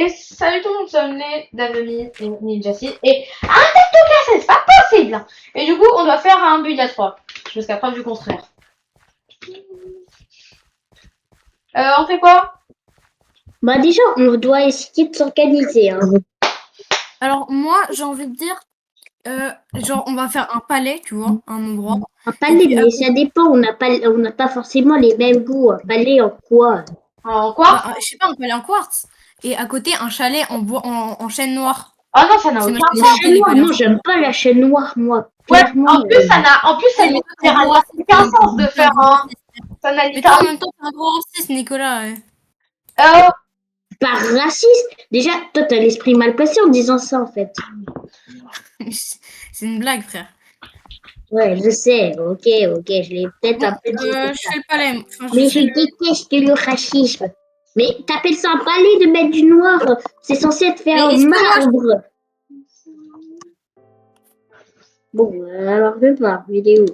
Et salut tout le monde, sommes les Davomi et Ninjasi. Et arrête de te casser, c'est pas possible. Et du coup, on doit faire un build à 3. Jusqu'à preuve du contraire. On fait quoi? Bah déjà, on doit essayer de s'organiser. Hein. Alors moi, j'ai envie de dire, genre on va faire un palais, tu vois, un endroit. Un palais, puis, mais ça dépend. On n'a pas forcément les mêmes goûts. Un palais en quoi? En quoi? Je sais pas, un palais en quartz. Et à côté, un chalet en bois, en chêne noir. Oh non, ça n'a C'est ma aucun La sens. spécialité, chaîne les noire, palais en non, chêne j'aime pas la chaîne noire, moi. Ouais, Clairement. en plus, ça n'a noir. littéralement aucun sens de faire un. Ça n'a Mais toi, en littéralement. même temps, t'es un gros raciste, Nicolas. Ouais. Pas raciste. Déjà, toi, t'as l'esprit mal placé en disant ça, en fait. C'est une blague, frère. Ouais, je sais. Ok, je l'ai peut-être un peu dit. Je fais le palais. Enfin, Mais fais je déteste le racisme. Mais t'appelles ça un palais de mettre du noir? C'est censé être fait Mais en excuse-moi, marbre. Bon, alors le marbre, il est où?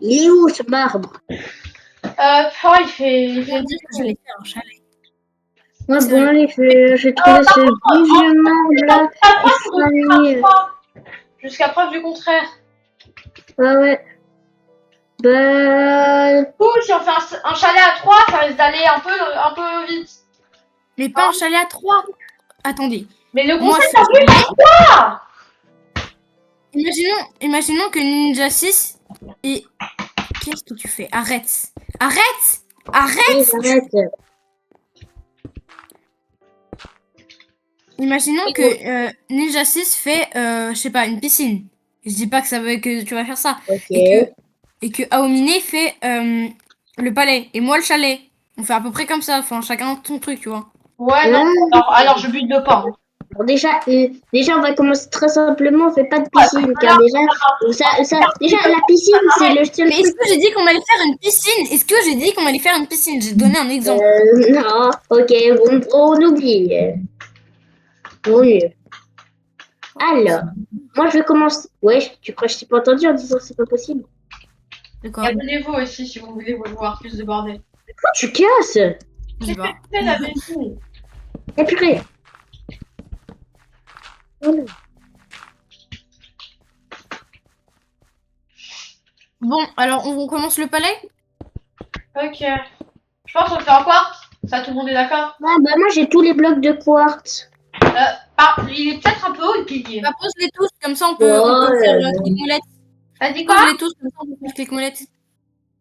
Il est où ce marbre? Oh, il fait. je viens de dire que j'allais faire un chalet. Ouais, C'est bon, vrai. allez, j'ai trouvé ce vieux marbre là. Il faut Jusqu'à preuve du contraire. Ah ouais. Bah. Du coup, si on fait un chalet à 3, ça risque d'aller un peu vite. Mais pas un chalet à 3. Attendez. Mais le Moi, concept je en plus, c'est quoi? Imaginons que Ninja 6 et... Qu'est-ce que tu fais? Arrête. Oui, arrête. Imaginons que Ninja 6 fait, je sais pas, une piscine. Je dis pas que ça veut que tu vas faire ça. Ok. Et que Aomine fait le palais. Et moi le chalet. On fait à peu près comme ça. Enfin, chacun son truc, tu vois. Ouais, non. Alors je bute de pas. Bon, déjà, on va commencer très simplement. On fait pas de piscine, car déjà, la piscine, c'est le seul Mais est-ce truc. que j'ai dit qu'on allait faire une piscine? Est-ce que j'ai dit qu'on allait faire une piscine? J'ai donné un exemple. Non, ok, on oublie. Vaut mieux. Alors, moi, je commence. Ouais, tu crois que je t'ai pas entendu en disant que c'est pas possible? D'accord. Abonnez-vous aussi si vous voulez voir plus de bordel. Pourquoi tu casses? Je sais pas. C'est la vérité. Et purée. Voilà. Bon, alors on commence le palais? Ok. Je pense qu'on le fait en quartz. Ça, tout le monde est d'accord? Ah, bah, moi, j'ai tous les blocs de quartz. Il est peut-être un peu haut le pilier. Bah, pose-les tous, comme ça on peut faire clic-molette. T'as dit quoi? Pose-les tous, comme ça on peut faire clic-molette.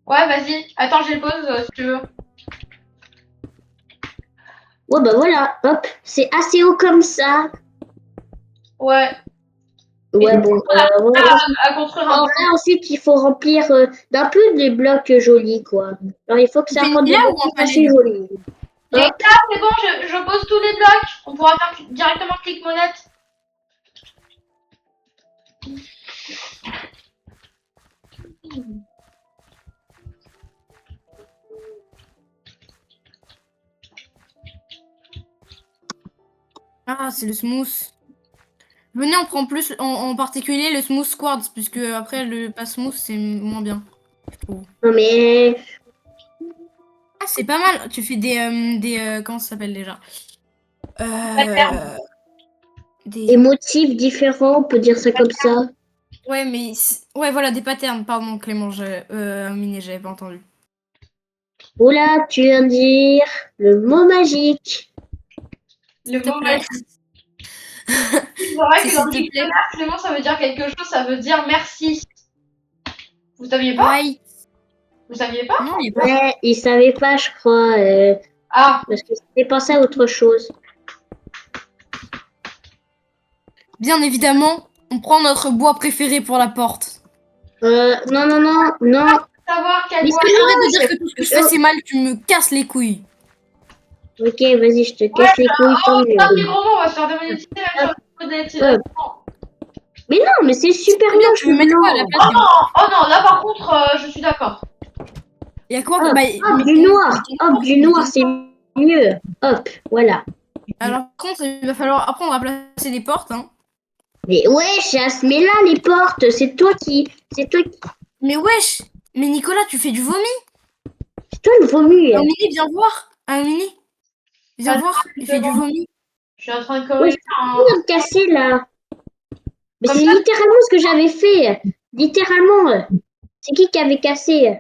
Ouais, vas-y. Attends, j'ai le pause si tu veux. Ouais, bah voilà, hop, c'est assez haut comme ça. Ouais. Ouais, bon, À construire un peu. ensuite, il faut remplir d'un peu des blocs jolis, quoi. Alors, il faut que ça Tu fais une rende des villa ou blocs un palais, assez du coup? jolis. Les Hop. gars, c'est bon, je pose tous les blocs. On pourra faire directement clic-molette. Ah, c'est le smooth. Venez, on prend plus en particulier le smooth quartz, puisque après le pas smooth c'est moins bien, je trouve. Non, mais Ah, c'est pas mal. Tu fais des comment ça s'appelle déjà? des motifs différents, on peut dire ça comme ça. Ouais, mais ouais, voilà, des patterns. Pardon, Clément, Miné, j'avais pas entendu. Oula, tu viens de dire le mot magique. Le S'il te mot plaît. magique. C'est vrai que dans le S'il te plaît. dictionnaire, Clément, ça veut dire quelque chose, ça veut dire merci. Vous saviez pas? Ouais. Vous saviez pas? Non, il est pas. Ouais, il savait pas, je crois, Ah, parce que c'était pensé à autre chose. Bien évidemment, on prend notre bois préféré pour la porte. Non, non, non, non. savoir quel Mais bois. c'est Arrête de moche. dire que tout ce que je fais c'est mal, tu me casses les couilles. Ok, vas-y, je te casse les couilles, tant Oh, ça, c'est mieux. gros mot, on va se faire démonétiser même sur le monétisation. Mais non, mais c'est super C'est bien, moche tu veux le mettre quoi à la blanc. place du... Oh non, là par contre, je suis d'accord. Il y a quoi Hop, bah, hop, du noir. Hop, du noir, c'est mieux. Hop, voilà. Alors, par contre, il va falloir apprendre à placer des portes. Hein. Mais wesh, mais là, les portes, c'est toi qui... Mais wesh! Mais Nicolas, tu fais du vomi! C'est toi le vomi. Mini, viens voir! Mini, viens voir, il fait du vomi. Je suis en train de Ouais, corriger un... de casser là. Mais Comme c'est ça. littéralement ce que j'avais fait. Littéralement. C'est qui avait cassé?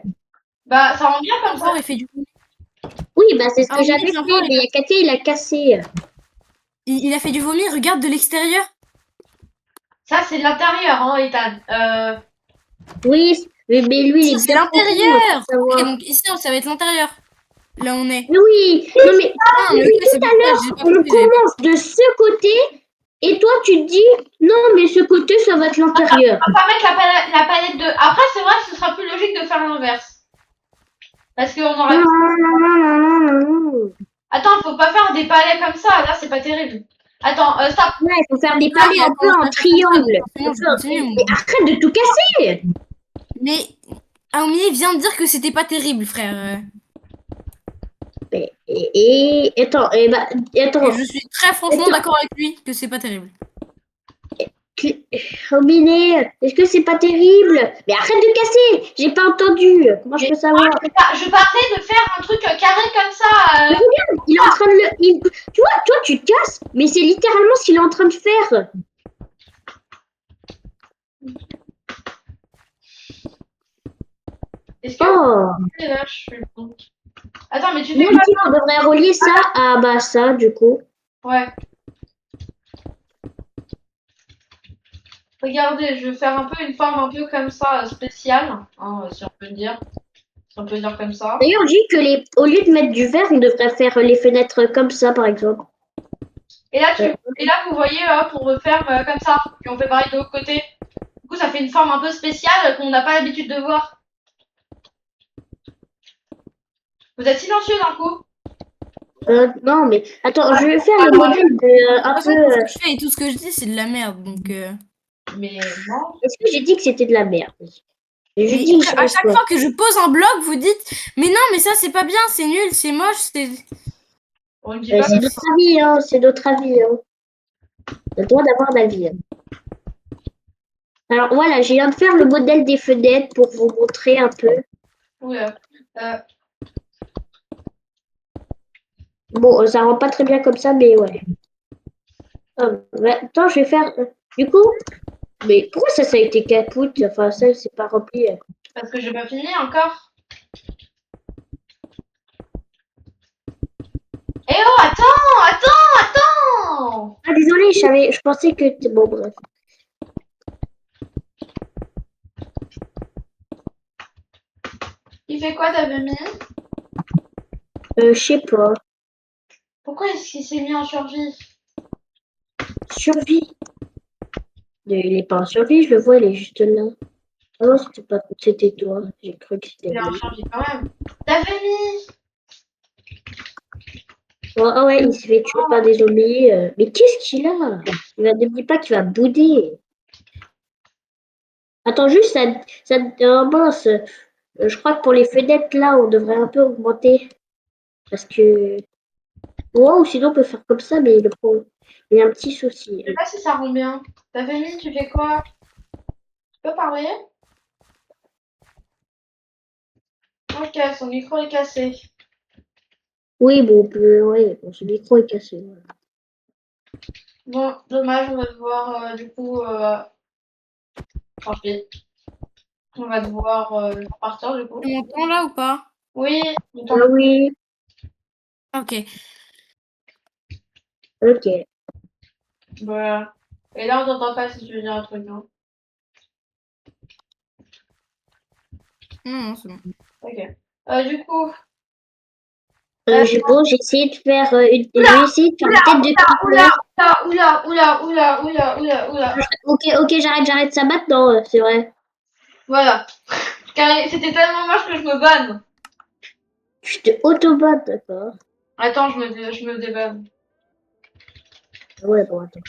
Bah, ça rend bien comme ça. Encore, il fait du. Oui, bah c'est ce Ah que oui, j'avais c'est fait. encore, Mais il y a quelqu'un, il a cassé. il a fait du vomi, regarde de l'extérieur. Ça, c'est de l'intérieur, hein, Ethan. Oui, mais lui, il Ça, est c'est bien profond l'intérieur. pour Ok, savoir. donc ici, ça va être l'intérieur. Là, on est. Mais oui, non mais Ah, mais ok, c'est pour ça, j'ai pas on compris. commence de ce côté et toi tu te dis non mais ce côté ça va être l'intérieur. On va pas mettre la palette de... Après, c'est vrai que ce sera plus logique de faire l'inverse. Parce qu'on Non, aurait... non, non, non, non, non, non. Attends, faut pas faire des palais comme ça. Là, c'est pas terrible. Attends, stop. Ouais, il faut faire des Là, il palais a un peu commencé en à faire comme ça, donc triangle. forcément, Un je peu en continue, triangle. moi. Mais arrête de tout casser. Mais Aomi vient de dire que c'était pas terrible, frère. Attends, et bah Et attends, je suis très franchement attends. d'accord avec lui que c'est pas terrible. Robinet, est-ce que c'est pas terrible? Mais arrête de casser. J'ai pas entendu. Comment je Mais peux savoir? je parlais de faire un truc carré comme ça. Mais regarde, il est en train de le. Tu vois, toi tu te casses, mais c'est littéralement ce qu'il est en train de faire. Est-ce que... Oh, Là, je suis bon. Attends, mais tu nous fais on quoi? dit qu'on devrait relier ça à bah ça du coup. Ouais. Regardez, je vais faire un peu une forme un peu comme ça, spéciale, hein, si on peut dire. Si on peut dire comme ça. D'ailleurs, on dit que au lieu de mettre du verre, on devrait faire les fenêtres comme ça par exemple. Et là, Ouais. et là vous voyez, hop, on veut faire comme ça. Puis on fait pareil de l'autre côté. Du coup, ça fait une forme un peu spéciale qu'on n'a pas l'habitude de voir. Vous êtes silencieux d'un coup. Non mais attends, je vais faire le modèle de De toute un façon, peu. tout ce que je fais et tout ce que je dis, c'est de la merde. Donc, Mais non. Est-ce que j'ai dit que c'était de la merde? Je mais dis que à je chaque quoi. fois que je pose un bloc, vous dites, mais non, mais ça, c'est pas bien, c'est nul, c'est moche, c'est. On ne dit pas. C'est notre avis, hein, c'est notre avis. Hein. On a le droit d'avoir d'avis. Hein. Alors voilà, je viens de faire le modèle des fenêtres pour vous montrer un peu. Oui, Bon, ça rend pas très bien comme ça, mais ouais. Attends, je vais faire. Du coup, mais pourquoi ça a été capoute? Enfin, ça, c'est pas rempli. parce que j'ai pas fini encore. Eh oh, attends! Ah, désolé, je pensais que. Bon, bref. Il fait quoi, ta mamie? Je sais pas. Pourquoi est-ce qu'il s'est mis en survie? Survie. Il est pas en survie, je le vois, il est juste là. Ah non, c'était toi. J'ai cru que c'était Il est en lui. survie quand même. Ta famille! Oh, ah ouais, il se fait tuer par des zombies. Mais qu'est-ce qu'il a? Ne me dis pas qu'il va bouder. Attends, juste, oh, mince. Je crois que pour les fenêtres, là, on devrait un peu augmenter. Parce que. Wow, sinon on peut faire comme ça, mais il y a un petit souci. Je sais pas si ça rend bien. Ta famille, tu fais quoi? Tu peux parler? Ok, son micro est cassé. Oui, bon, ouais, bon, ce micro est cassé. Voilà. Bon, dommage, on va devoir du coup. Tant pis. On va devoir partir du coup. Tu m'entends là ou pas? Oui, Ah oui, Ok. ok. voilà. Et là, on t'entend pas si tu veux dire un truc, hein. Non, non, c'est bon. Ok. Du coup. Bon, j'ai essayé de faire je vais essayer de faire une tête de creeper. Oula. Ok, j'arrête ça maintenant, c'est vrai. Voilà. Car c'était tellement moche que je me banne. Je te auto-bats, d'accord. Attends, je me débanne. Ouais, bon, attends.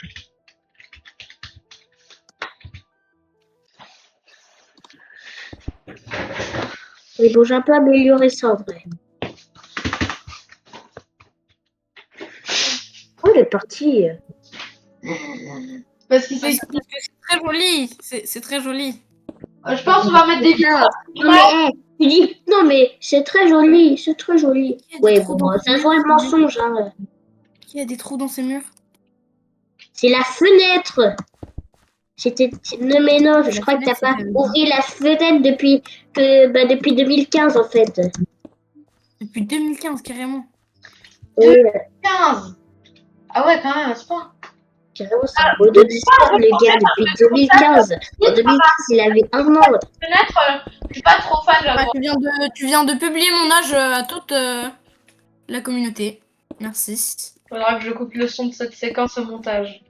Oui, bon, j'ai un peu amélioré ça en vrai. Oh, il est parti. Parce qu'il Parce s'est. que c'est très joli. C'est très joli. Je pense qu'on va mettre des Non, vidéos. non mais, tu dis, non mais, c'est très joli, c'est très joli. Il y a des Ouais, trous bon, dans ça ces se voit murs. le mensonge, hein. Il y a des trous dans ces murs. C'est la fenêtre. Non, mais non, je La crois que t'as fenêtre, pas c'est ouvert la fenêtre depuis 2015, en fait. depuis 2015, carrément. Oui, 15. Ah ouais, quand même, à ce point. carrément, c'est un beau d'histoire, le gars, depuis 2015. En 2015, il avait 1 an. Fenêtre, je suis pas trop fan, Ah, j'avoue. tu viens de publier mon âge à toute la communauté. Merci. Faudra que je coupe le son de cette séquence au montage.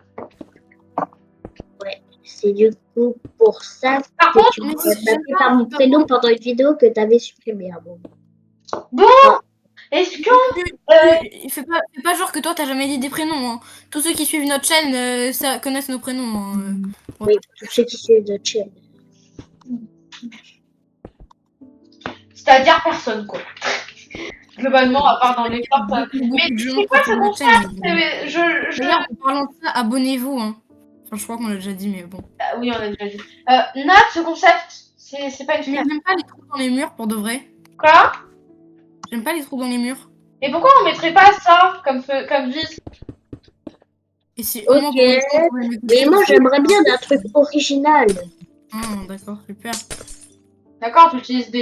C'est du coup pour ça Par que contre, tu mais m'as c'est tapé pas- par mon c'est pas prénom bon. pendant une vidéo que t'avais supprimée à un moment. bon, est-ce que... Fais pas genre que toi t'as jamais dit des prénoms. Hein. Tous ceux qui suivent notre chaîne connaissent nos prénoms. Hein. Oui, pour ceux qui suivent notre chaîne. C'est-à-dire personne, quoi. Globalement, à part dans les cartes. Mais Beaucoup de gens c'est quoi qui ce suivent notre chaîne. concept? D'ailleurs, en parlant de ça, abonnez-vous. Hein. Enfin, je crois qu'on l'a déjà dit, mais bon. Ah oui, on a déjà dit. Nat, ce concept, c'est pas une Mais fenêtre. j'aime pas les trous dans les murs pour de vrai. Quoi? J'aime pas les trous dans les murs. Et pourquoi on mettrait pas ça comme vis? Et si au moins Ok, pour une fois, vous pouvez m'écouter, mais moi parce que- j'aimerais bien un truc original. Ah, d'accord, super. D'accord, tu utilises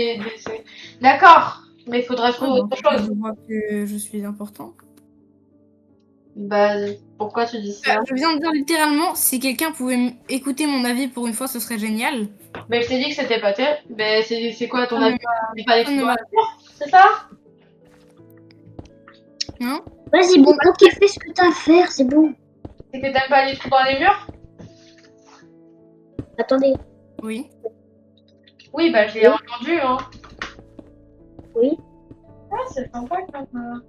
D'accord, mais il faudrait trouver Ouais, autre bah, chose. je vois que je suis important. Bah, pourquoi tu dis ça? Je viens de dire littéralement, si quelqu'un pouvait écouter mon avis pour une fois, ce serait génial. Mais je t'ai dit que c'était pas terrible. Mais c'est quoi ton Ah, avis? C'est pas les personne ne trous m'a- dans les murs, c'est ça? Hein? Vas-y, bon, ok, fais ce que t'as à faire, c'est bon. C'est que t'aimes pas les trous dans les murs? Attendez, Oui. Oui, bah je l'ai entendu, hein. oui. Ah, c'est sympa comme.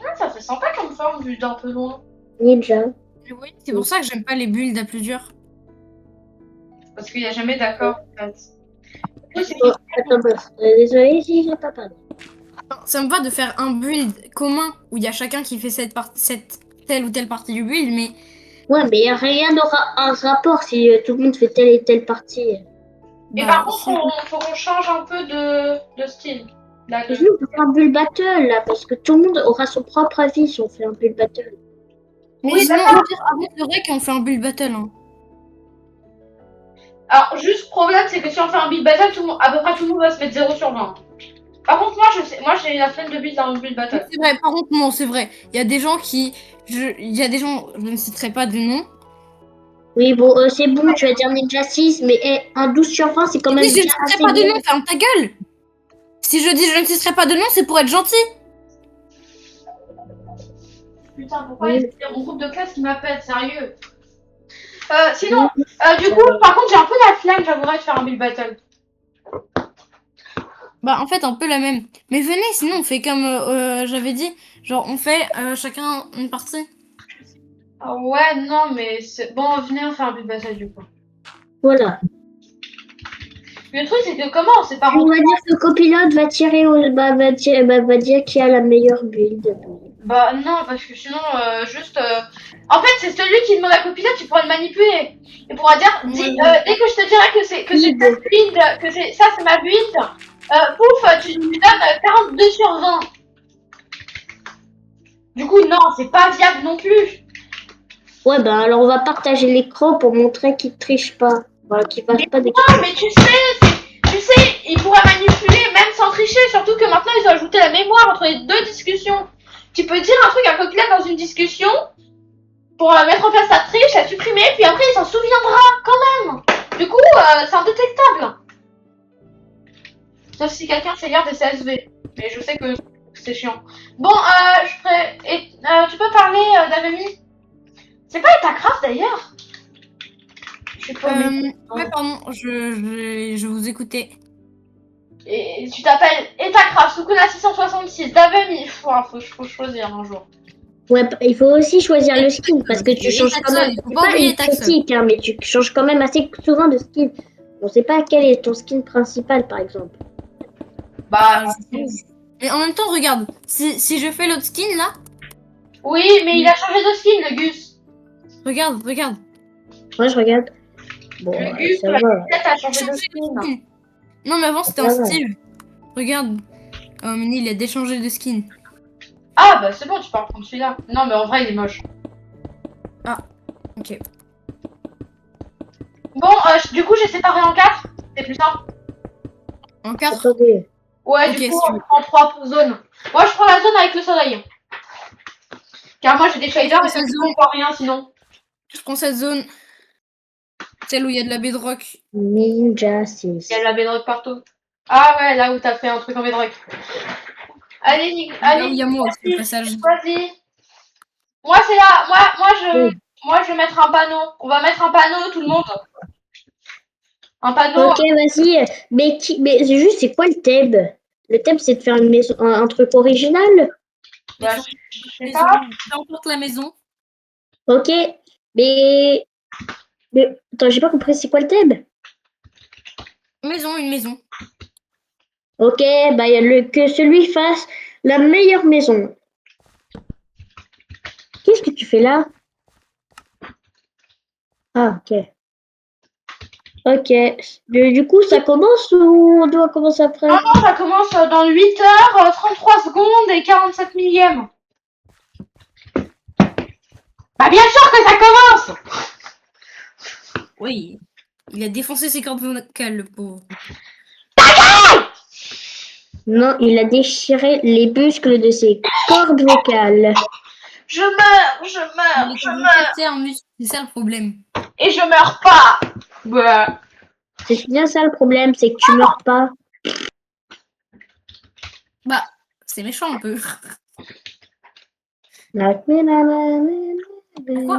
Ah, ça fait sympa comme forme vu d'un peu loin. Ninja. Mais oui, c'est pour ça que j'aime pas les builds à plusieurs. Parce qu'il n'y a jamais d'accord en fait. Oui, c'est Oh, attends, désolé si j'ai pas parlé. Ça me va de faire un build commun où il y a chacun qui fait telle ou telle partie du build, mais Ouais, mais rien n'aura un rapport si tout le monde fait telle et telle partie. Et bah, par contre, si- faut qu'on change un peu de style. Là, Et sinon, on peut faire un bull battle là, parce que tout le monde aura son propre avis si on fait un bull battle. mais Oui, sinon, d'accord. au pire, avant le rec, on fait un build battle. Hein. Alors, juste problème, c'est que si on fait un build battle, à peu près tout le monde va se mettre 0 sur 20. Par contre, moi j'ai la flemme de build dans mon build Oui, battle. c'est vrai, par contre, non, c'est vrai. Il y a des gens il y a des gens, je ne citerai pas de nom. Oui, bon, c'est bon, tu vas dire Ninja 6, mais un 12 sur 20, c'est quand Si même je ne bien citerai assez pas de bien. nom, ferme ta gueule. Si je dis je ne citerai pas de nom, c'est pour être gentil. Putain, pourquoi Oui. il y a mon groupe de classe qui m'appelle, sérieux? Sinon, du coup, par contre, j'ai un peu la flemme, j'avouerais, de faire un build battle. Bah, en fait, un peu la même. Mais venez, sinon, on fait comme j'avais dit. Genre, on fait chacun une partie. Ah ouais, non, mais c'est... Bon, venez, on fait un build battle du coup. Voilà. Le truc, c'est que comment on s'est pas On rendu... va dire que le copilote va tirer, va dire qui a la meilleure build. Bah non, parce que sinon, juste... En fait, c'est celui qui demande à copilote, tu pourras le manipuler. Il pourra dire, dès que je te dirai que c'est cette build, ça c'est ma build, pouf, tu lui donnes 42 sur 20. Du coup, non, c'est pas viable non plus. Ouais, ben alors on va partager l'écran pour montrer qu'il triche pas. Voilà, qu'il fasse pas des Non, mais tu sais, il pourra manipuler même sans tricher, surtout que maintenant ils ont ajouté la mémoire entre les deux discussions. Tu peux dire un truc à copilote dans une discussion pour mettre en place ta triche, la supprimer, puis après il s'en souviendra quand même. Du coup, c'est indétectable. Sauf si quelqu'un sait lire des CSV. Mais je sais que c'est chiant. Bon, tu peux parler d'Avemi. C'est pas Etacraft d'ailleurs. Je suis paumée. Ouais, pardon, je vous écoutais. Et tu t'appelles Etacraft, Sukuna 666, Davemi. Faut choisir un jour. Ouais, il faut aussi choisir le skin parce que tu changes quand même. Il faut C'est pas pas oublier une Taxon. critique, hein, mais tu changes quand même assez souvent de skin. On sait pas quel est ton skin principal, par exemple. Bah, Mais en même temps, regarde, si je fais l'autre skin là, oui, mais il a changé de skin, le Gus. regarde. Moi, je regarde. Bon, Le Gus, ça la va. tête a changé de Changé skin. de skin. Non, mais avant c'était Ça un va. Steve. Regarde. Mini, il a déchangé de skin. Ah, bah c'est bon, tu peux reprendre celui-là. Non, mais en vrai, il est moche. Ok. Bon, du coup, j'ai séparé en 4. C'est plus simple. En 4. Attendez. Ouais, Ok, du coup, si tu on veux. prend 3 zones. Moi, je prends la zone avec le soleil. Car moi, j'ai des shaders et Cette du coup, zone. on voit rien sinon. Je prends cette zone. Celle où il y a de la bedrock. Ninja Il y a 6. de la bedrock partout. Ah ouais, là où t'as fait un truc en bedrock. Allez, Là où il y allez, a moi aussi, au vas-y, passage. vas-y. Moi, c'est là. Moi, je vais mettre un panneau. On va mettre un panneau, tout le monde. Un panneau. Ok, vas-y. Mais c'est juste, c'est quoi le thème? Le thème, c'est de faire une maison, un truc original. Bah, Maison. je sais Maison. pas. Peu importe la maison. Ok, mais, mais attends, j'ai pas compris, c'est quoi le thème? Maison, une maison. Ok, bah y a que celui fasse la meilleure maison. Qu'est-ce que tu fais là? Ah, ok. Ok. Du coup, ça commence ou on doit commencer après? Non, non, ça commence dans 8h, 33 secondes et 47 millièmes. Bah, bien sûr que ça commence! Oui. Il a défoncé ses cordes vocales, le pauvre. Non, il a déchiré les muscles de ses cordes vocales. Je meurs, je Mais meurs, les je cordes vocales, meurs. c'est un muscle. C'est ça le problème. Et je meurs pas. Bah. C'est bien ça le problème, c'est que tu meurs pas. Bah, c'est méchant un peu. Pourquoi?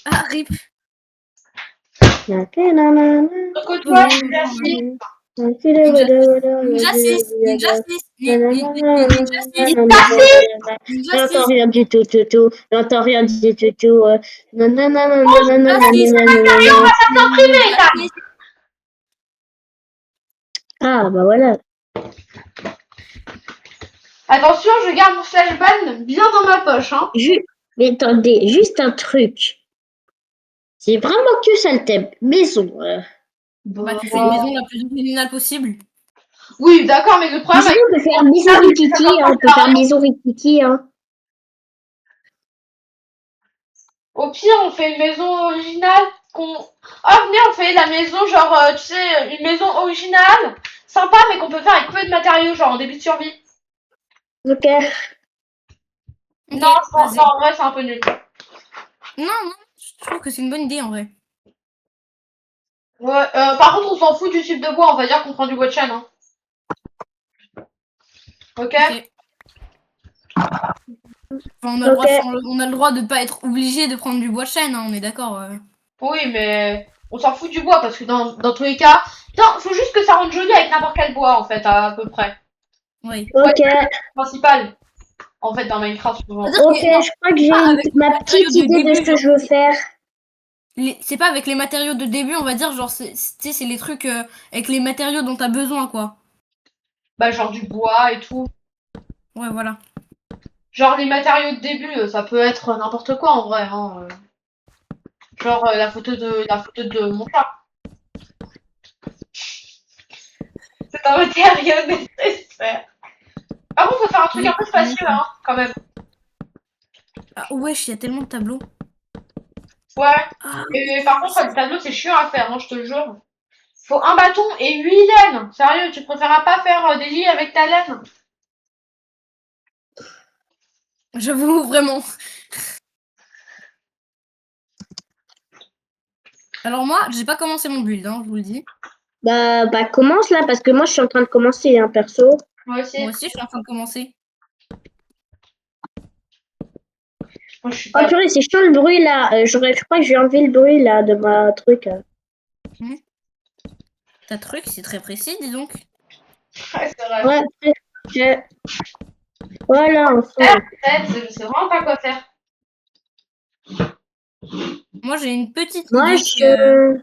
Ah, rip. Donc, toi, je suis assis. Ninja 6. Ninja 6. Ninja 6. Ninja 6. J'entends rien du tout, J'entends rien du tout. Non, non, non, non, non, non, non, Ninja non, 6. non, non, non, non. Imprimé, Ninja Tam. 6. Ah, bah voilà. Attention, je garde mon flashbang bien dans ma poche, hein. Mais attendez, juste un truc. C'est vraiment que ça le thème. Maison. Bah, tu fais une maison la plus originale possible. Oui, d'accord, mais le Mais problème sinon, avec on peut faire maison ça, c'est que ça rikiki, sert hein. pas On peut à faire rien. maison rikiki, hein. Au pire, on fait une maison originale. Ah, venez, on fait la maison, genre, tu sais, une maison originale, sympa, mais qu'on peut faire avec peu de matériaux, genre en début de survie. Ok. Ok, Non, vas-y. non, en vrai, c'est un peu nul. Non, non, je trouve que c'est une bonne idée en vrai. Ouais, par contre, on s'en fout du type de bois, on va dire qu'on prend du bois de chêne, hein. Ok? Ok. Enfin, on a le droit Ok. on a le droit de pas être obligé de prendre du bois de chêne, hein, on est d'accord. Oui, mais on s'en fout du bois, parce que dans tous les cas, non, faut juste que ça rende joli avec n'importe quel bois, en fait, à peu près. Oui. Ouais, Ok. c'est le principal, en fait, dans Minecraft, souvent. C'est-à-dire Ok, que non, je crois que j'ai pas avec les ma matériaux petite de idée de ce début, que genre, je veux faire. c'est pas avec les matériaux de début, on va dire, genre, tu sais, c'est les trucs avec les matériaux dont t'as besoin, quoi. Bah, genre du bois et tout. Ouais, voilà. Genre les matériaux de début, ça peut être n'importe quoi en vrai, hein. Genre la photo de mon chat. C'est un matériau nécessaire. Par contre, faut faire un truc un peu spacieux, hein, quand même. Ah, wesh, il y a tellement de tableaux. Ouais. Ah, Et par contre, le tableau, c'est chiant à faire, hein, je te le jure. Faut un bâton et 8 laines. Sérieux, tu préféreras pas faire des lits avec ta laine? j'avoue, vraiment. Alors moi, j'ai pas commencé mon build, hein, je vous le dis. Bah, commence là, parce que moi, je suis en train de commencer, hein, perso. Moi aussi. Moi aussi, je suis en train de commencer. Moi, je suis Oh pas. purée, c'est chiant le bruit là. Je crois que j'ai enlevé le bruit là de ma truc. Ta truc, c'est très précis, dis donc. Ouais, c'est vrai. Ouais, je... Voilà, enfin. Je sais vraiment pas quoi faire. Moi, j'ai une petite Moi, idée je...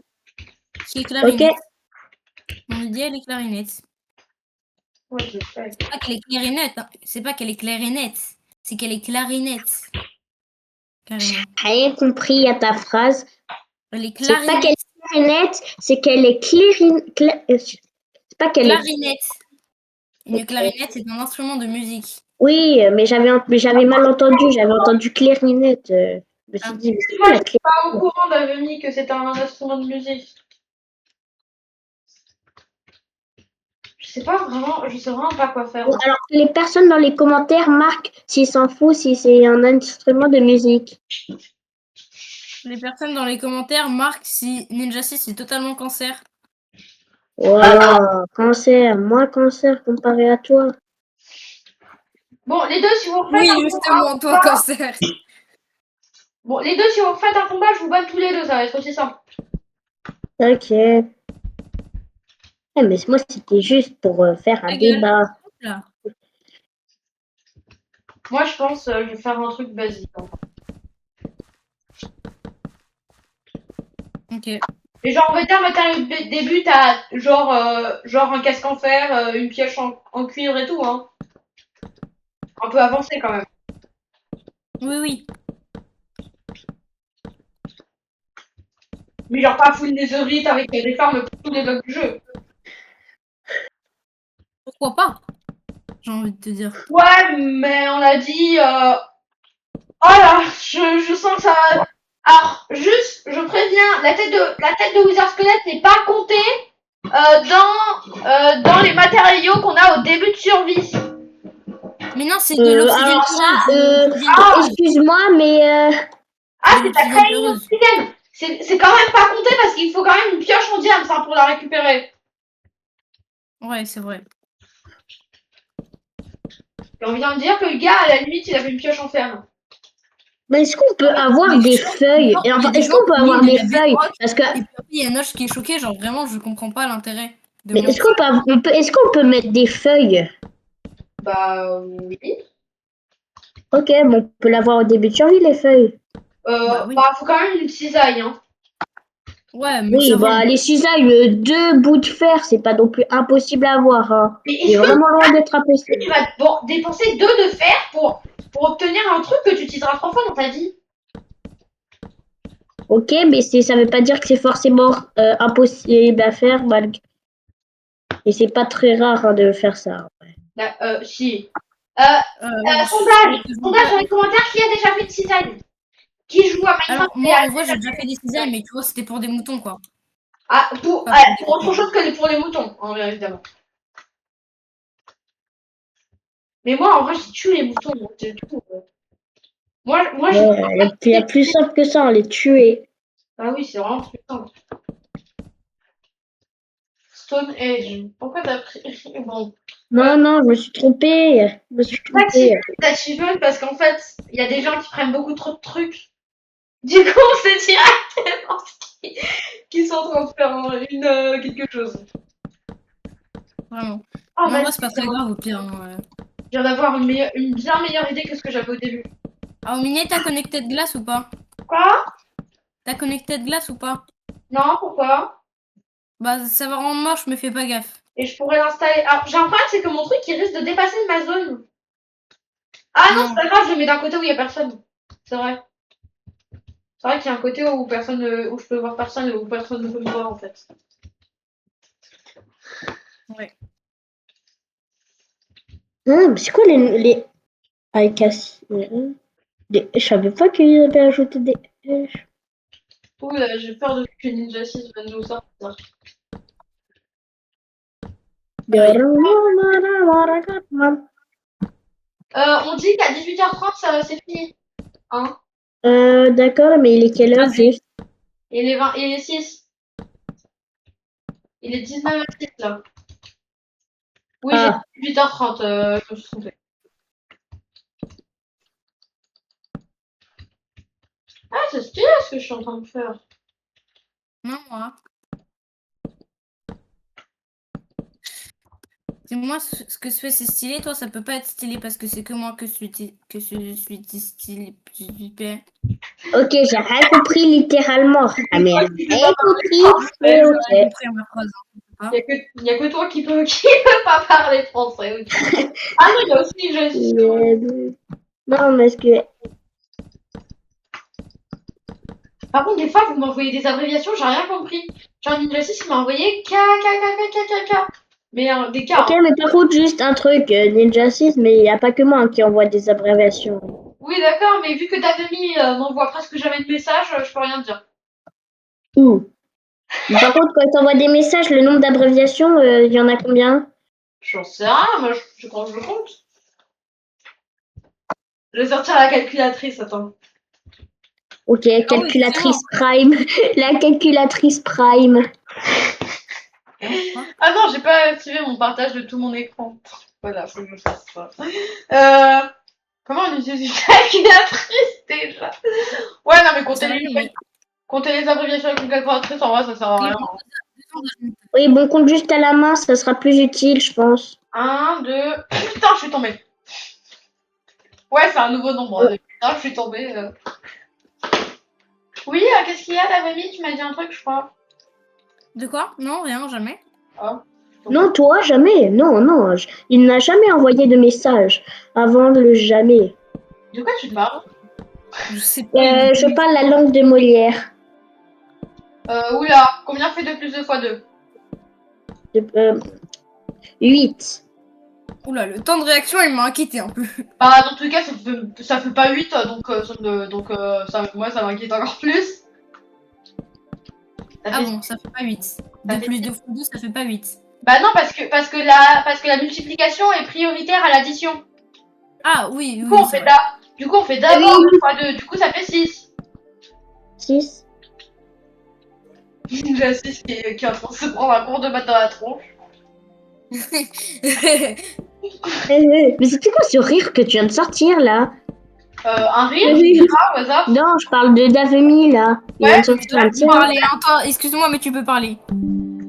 qui est Ok. clarinette. Mon idée, elle est clarinette. Ouais, je sais. C'est pas qu'elle est clarinette, hein. C'est pas qu'elle est clarinette. C'est qu'elle est clarinette. Carrément. Rien compris à ta phrase. Elle est C'est pas qu'elle clarinette. est clarinette, c'est qu'elle est c'est pas qu'elle est... Clarinette. Une Ok. clarinette, c'est un instrument de musique. Oui, mais j'avais mal entendu. J'avais entendu clarinette. Je me suis Ah. dit, mais c'est Moi, quoi je la suis clé? pas au courant d'Aveni que c'était un instrument de musique. Je sais vraiment pas quoi faire. Bon, alors, les personnes dans les commentaires marquent s'ils s'en foutent si c'est un instrument de musique. Les personnes dans les commentaires marquent si Ninja 6 est totalement cancer. Voilà, cancer, moins cancer comparé à toi. Bon, les deux, si vous refaites Oui, un justement, toi, combat, cancer. bon, les deux, si vous refaites un combat, je vous banne tous les deux, ça va être aussi simple. Ok. Mais moi, c'était juste pour faire un Ta gueule. débat. Là. Moi, je pense, je vais faire un truc basique. Ok. Et genre, on va dire, matériau de début, t'as genre un casque en fer, une pioche en cuivre et tout, hein. Un peu avancé quand même. Oui, oui. Mais genre pas full netherite avec des farms pour tous les blocs du jeu. Pourquoi pas? J'ai envie de te dire. Ouais, mais on a dit. Oh là, je sens que ça va. Alors, juste, je préviens, la tête de Wizard Squelette n'est pas comptée dans les matériaux qu'on a au début de survie. Mais non, c'est de l'obsidienne Alors peureuse. ça, C'est de l'obsidienne Ah, peureuse. excuse-moi, mais Ah, C'est de c'est ta l'obsidienne créé une peureuse. obsidienne. C'est quand même pas compté parce qu'il faut quand même une pioche en diamant ça, pour la récupérer. Ouais, c'est vrai. Et on vient de dire que le gars, à la limite, il avait une pioche en fer. est-ce qu'on peut avoir Mais des genre, feuilles? il y a des Est-ce gens qu'on peut qui avoir minent de des la feuilles? bedrock, Parce que, et puis après, il y a Noche qui est choqué. Genre, vraiment, je comprends pas l'intérêt de mais mentir. est-ce qu'on peut mettre des feuilles? Bah oui. Ok, bon, on peut l'avoir au début de survie, les feuilles. Bah oui. Bah faut quand même une cisaille, hein. Ouais, mais Oui, ça va. bah les cisailles, deux bouts de fer, c'est pas non plus impossible à avoir. Hein. Mais Il est est-ce que vraiment loin d'être impossible. tu vas dépenser 2 de fer pour obtenir un truc que tu utiliseras 3 fois dans ta vie? Ok, mais ça veut pas dire que c'est forcément impossible à faire. Et c'est pas très rare hein, de faire ça. Bah, si. Oui, Sondage dans les commentaires, qui a déjà fait de cisaille? Qui joue à alors, Minecraft et moi, en vrai, j'ai déjà fait des cisailles, mais tu vois, c'était pour des moutons, quoi. Ah, Pas pour des pour autre cochons. chose que pour les moutons, en vrai, évidemment. Mais moi, en vrai, j'ai tué les moutons, donc c'est tout. Moi, j'ai. Ouais, il y a plus simple que ça, on les tuer. Ah oui, c'est vraiment plus simple. Stone Age. Pourquoi t'as pris. Bon. Non, je me suis trompée. Je me suis trompée. Achievement parce qu'en fait, il y a des gens qui prennent beaucoup trop de trucs. Du coup, on s'est directement qui sont en train de faire quelque chose. Vraiment. Oh, Mais en vrai, vas-y, c'est pas très grave, au pire. Hein, ouais. je viens d'avoir une bien meilleure idée que ce que j'avais au début. Alors, Minet, t'as connecté de glace ou pas? Quoi? T'as connecté de glace ou pas? Non, pourquoi? Bah, ça va rendre moche, mais fais pas gaffe. Et je pourrais l'installer. Alors, j'ai un problème, c'est que mon truc, il risque de dépasser ma zone. Ah non, c'est Non. pas grave, je le mets d'un côté où il y a personne. C'est vrai. C'est vrai qu'il y a un côté où personne, où je peux voir personne et où personne ne peut me voir en fait. Ouais. Mais c'est quoi les... Avec je savais pas qu'ils avaient ajouté des... Ouh, j'ai peur de que Ninja 6 vienne nous sortir. Pareil. On dit qu'à 18h30, c'est fini. Hein? D'accord, mais il est quelle heure Vas-y. juste? Il est 6. Il est 19h06 là. Oui, j'ai Ah, dit 18h30, je me suis trompée. Ah, c'est stylé ce que je suis en train de faire. Non, moi. Si moi, ce que je fais, c'est stylé. Toi, ça peut pas être stylé parce que c'est que moi que je suis stylé. ok, j'ai rien compris littéralement. Ah, mais Toi rien qui peux pas compris, parler mais Ouais, français. j'ai rien ok. compris à ma phrase. Hein, Il y a que toi qui peut pas parler français. Ok. Ah non, il y a aussi Non, mais est-ce que... Par contre, des fois, vous m'envoyez des abréviations, j'ai rien compris. Genre, Ninja 6, il m'a envoyé K, K, K, K, K, K, K. Mais des K, Ok, hein. mais par contre, juste un truc, Ninja 6, mais il n'y a pas que moi hein, qui envoie des abréviations. Oui, d'accord, mais vu que Davemi n'envoie presque jamais de messages, je peux rien dire. Ouh. Par contre, quand tu envoies des messages, le nombre d'abréviations, il y en a combien? J'en sais rien, moi je quand je le compte. Je vais sortir la calculatrice, attends. Ok, Ah oui, calculatrice prime. La calculatrice prime. Ah non, j'ai pas activé mon partage de tout mon écran. Voilà, faut que je fasse ça. Comment on utilise une calculatrice déjà? Ouais, non, mais compter les abréviations avec une calculatrice, en vrai, ça sert à rien. Oui, bon, compte juste à la main, ça sera plus utile, je pense. 1, 2. Putain, je suis tombée. Ouais, c'est un nouveau nombre. Putain, je suis tombée. Oui, qu'est-ce qu'il y a, Davemi? Tu m'as dit un truc, je crois. De quoi? Non, rien, jamais. Ah. Non, toi, jamais. Non, non. Il n'a jamais envoyé de message avant le jamais. De quoi tu parles? Je sais pas. Je parle la langue de Molière. Oula, combien fait 2 plus 2 fois 2? 8. Oula, le temps de réaction, il m'a inquiété un peu. Bah, dans tous les cas, ça fait pas 8, donc moi, ça m'inquiète encore plus. Ça Ah fait- bon, ça fait pas 8. 2 plus 2 fois 2, ça fait pas 8. Bah non, parce que la multiplication est prioritaire à l'addition. Ah oui, Du oui, coup, on c'est fait vrai. d'abord 2 fois 2, du coup, ça fait 6. 6. J'ai 6 qui est en train de se prendre un cours de maths dans la tronche. Mais c'était quoi ce rire que tu viens de sortir, là? Un rire, Oui. je sais pas, au hasard. Non, je parle de Davemi, là. Il Ouais, vient de sortir un Tu peux petit rire. parler, hein, toi, excuse-moi, mais tu peux parler.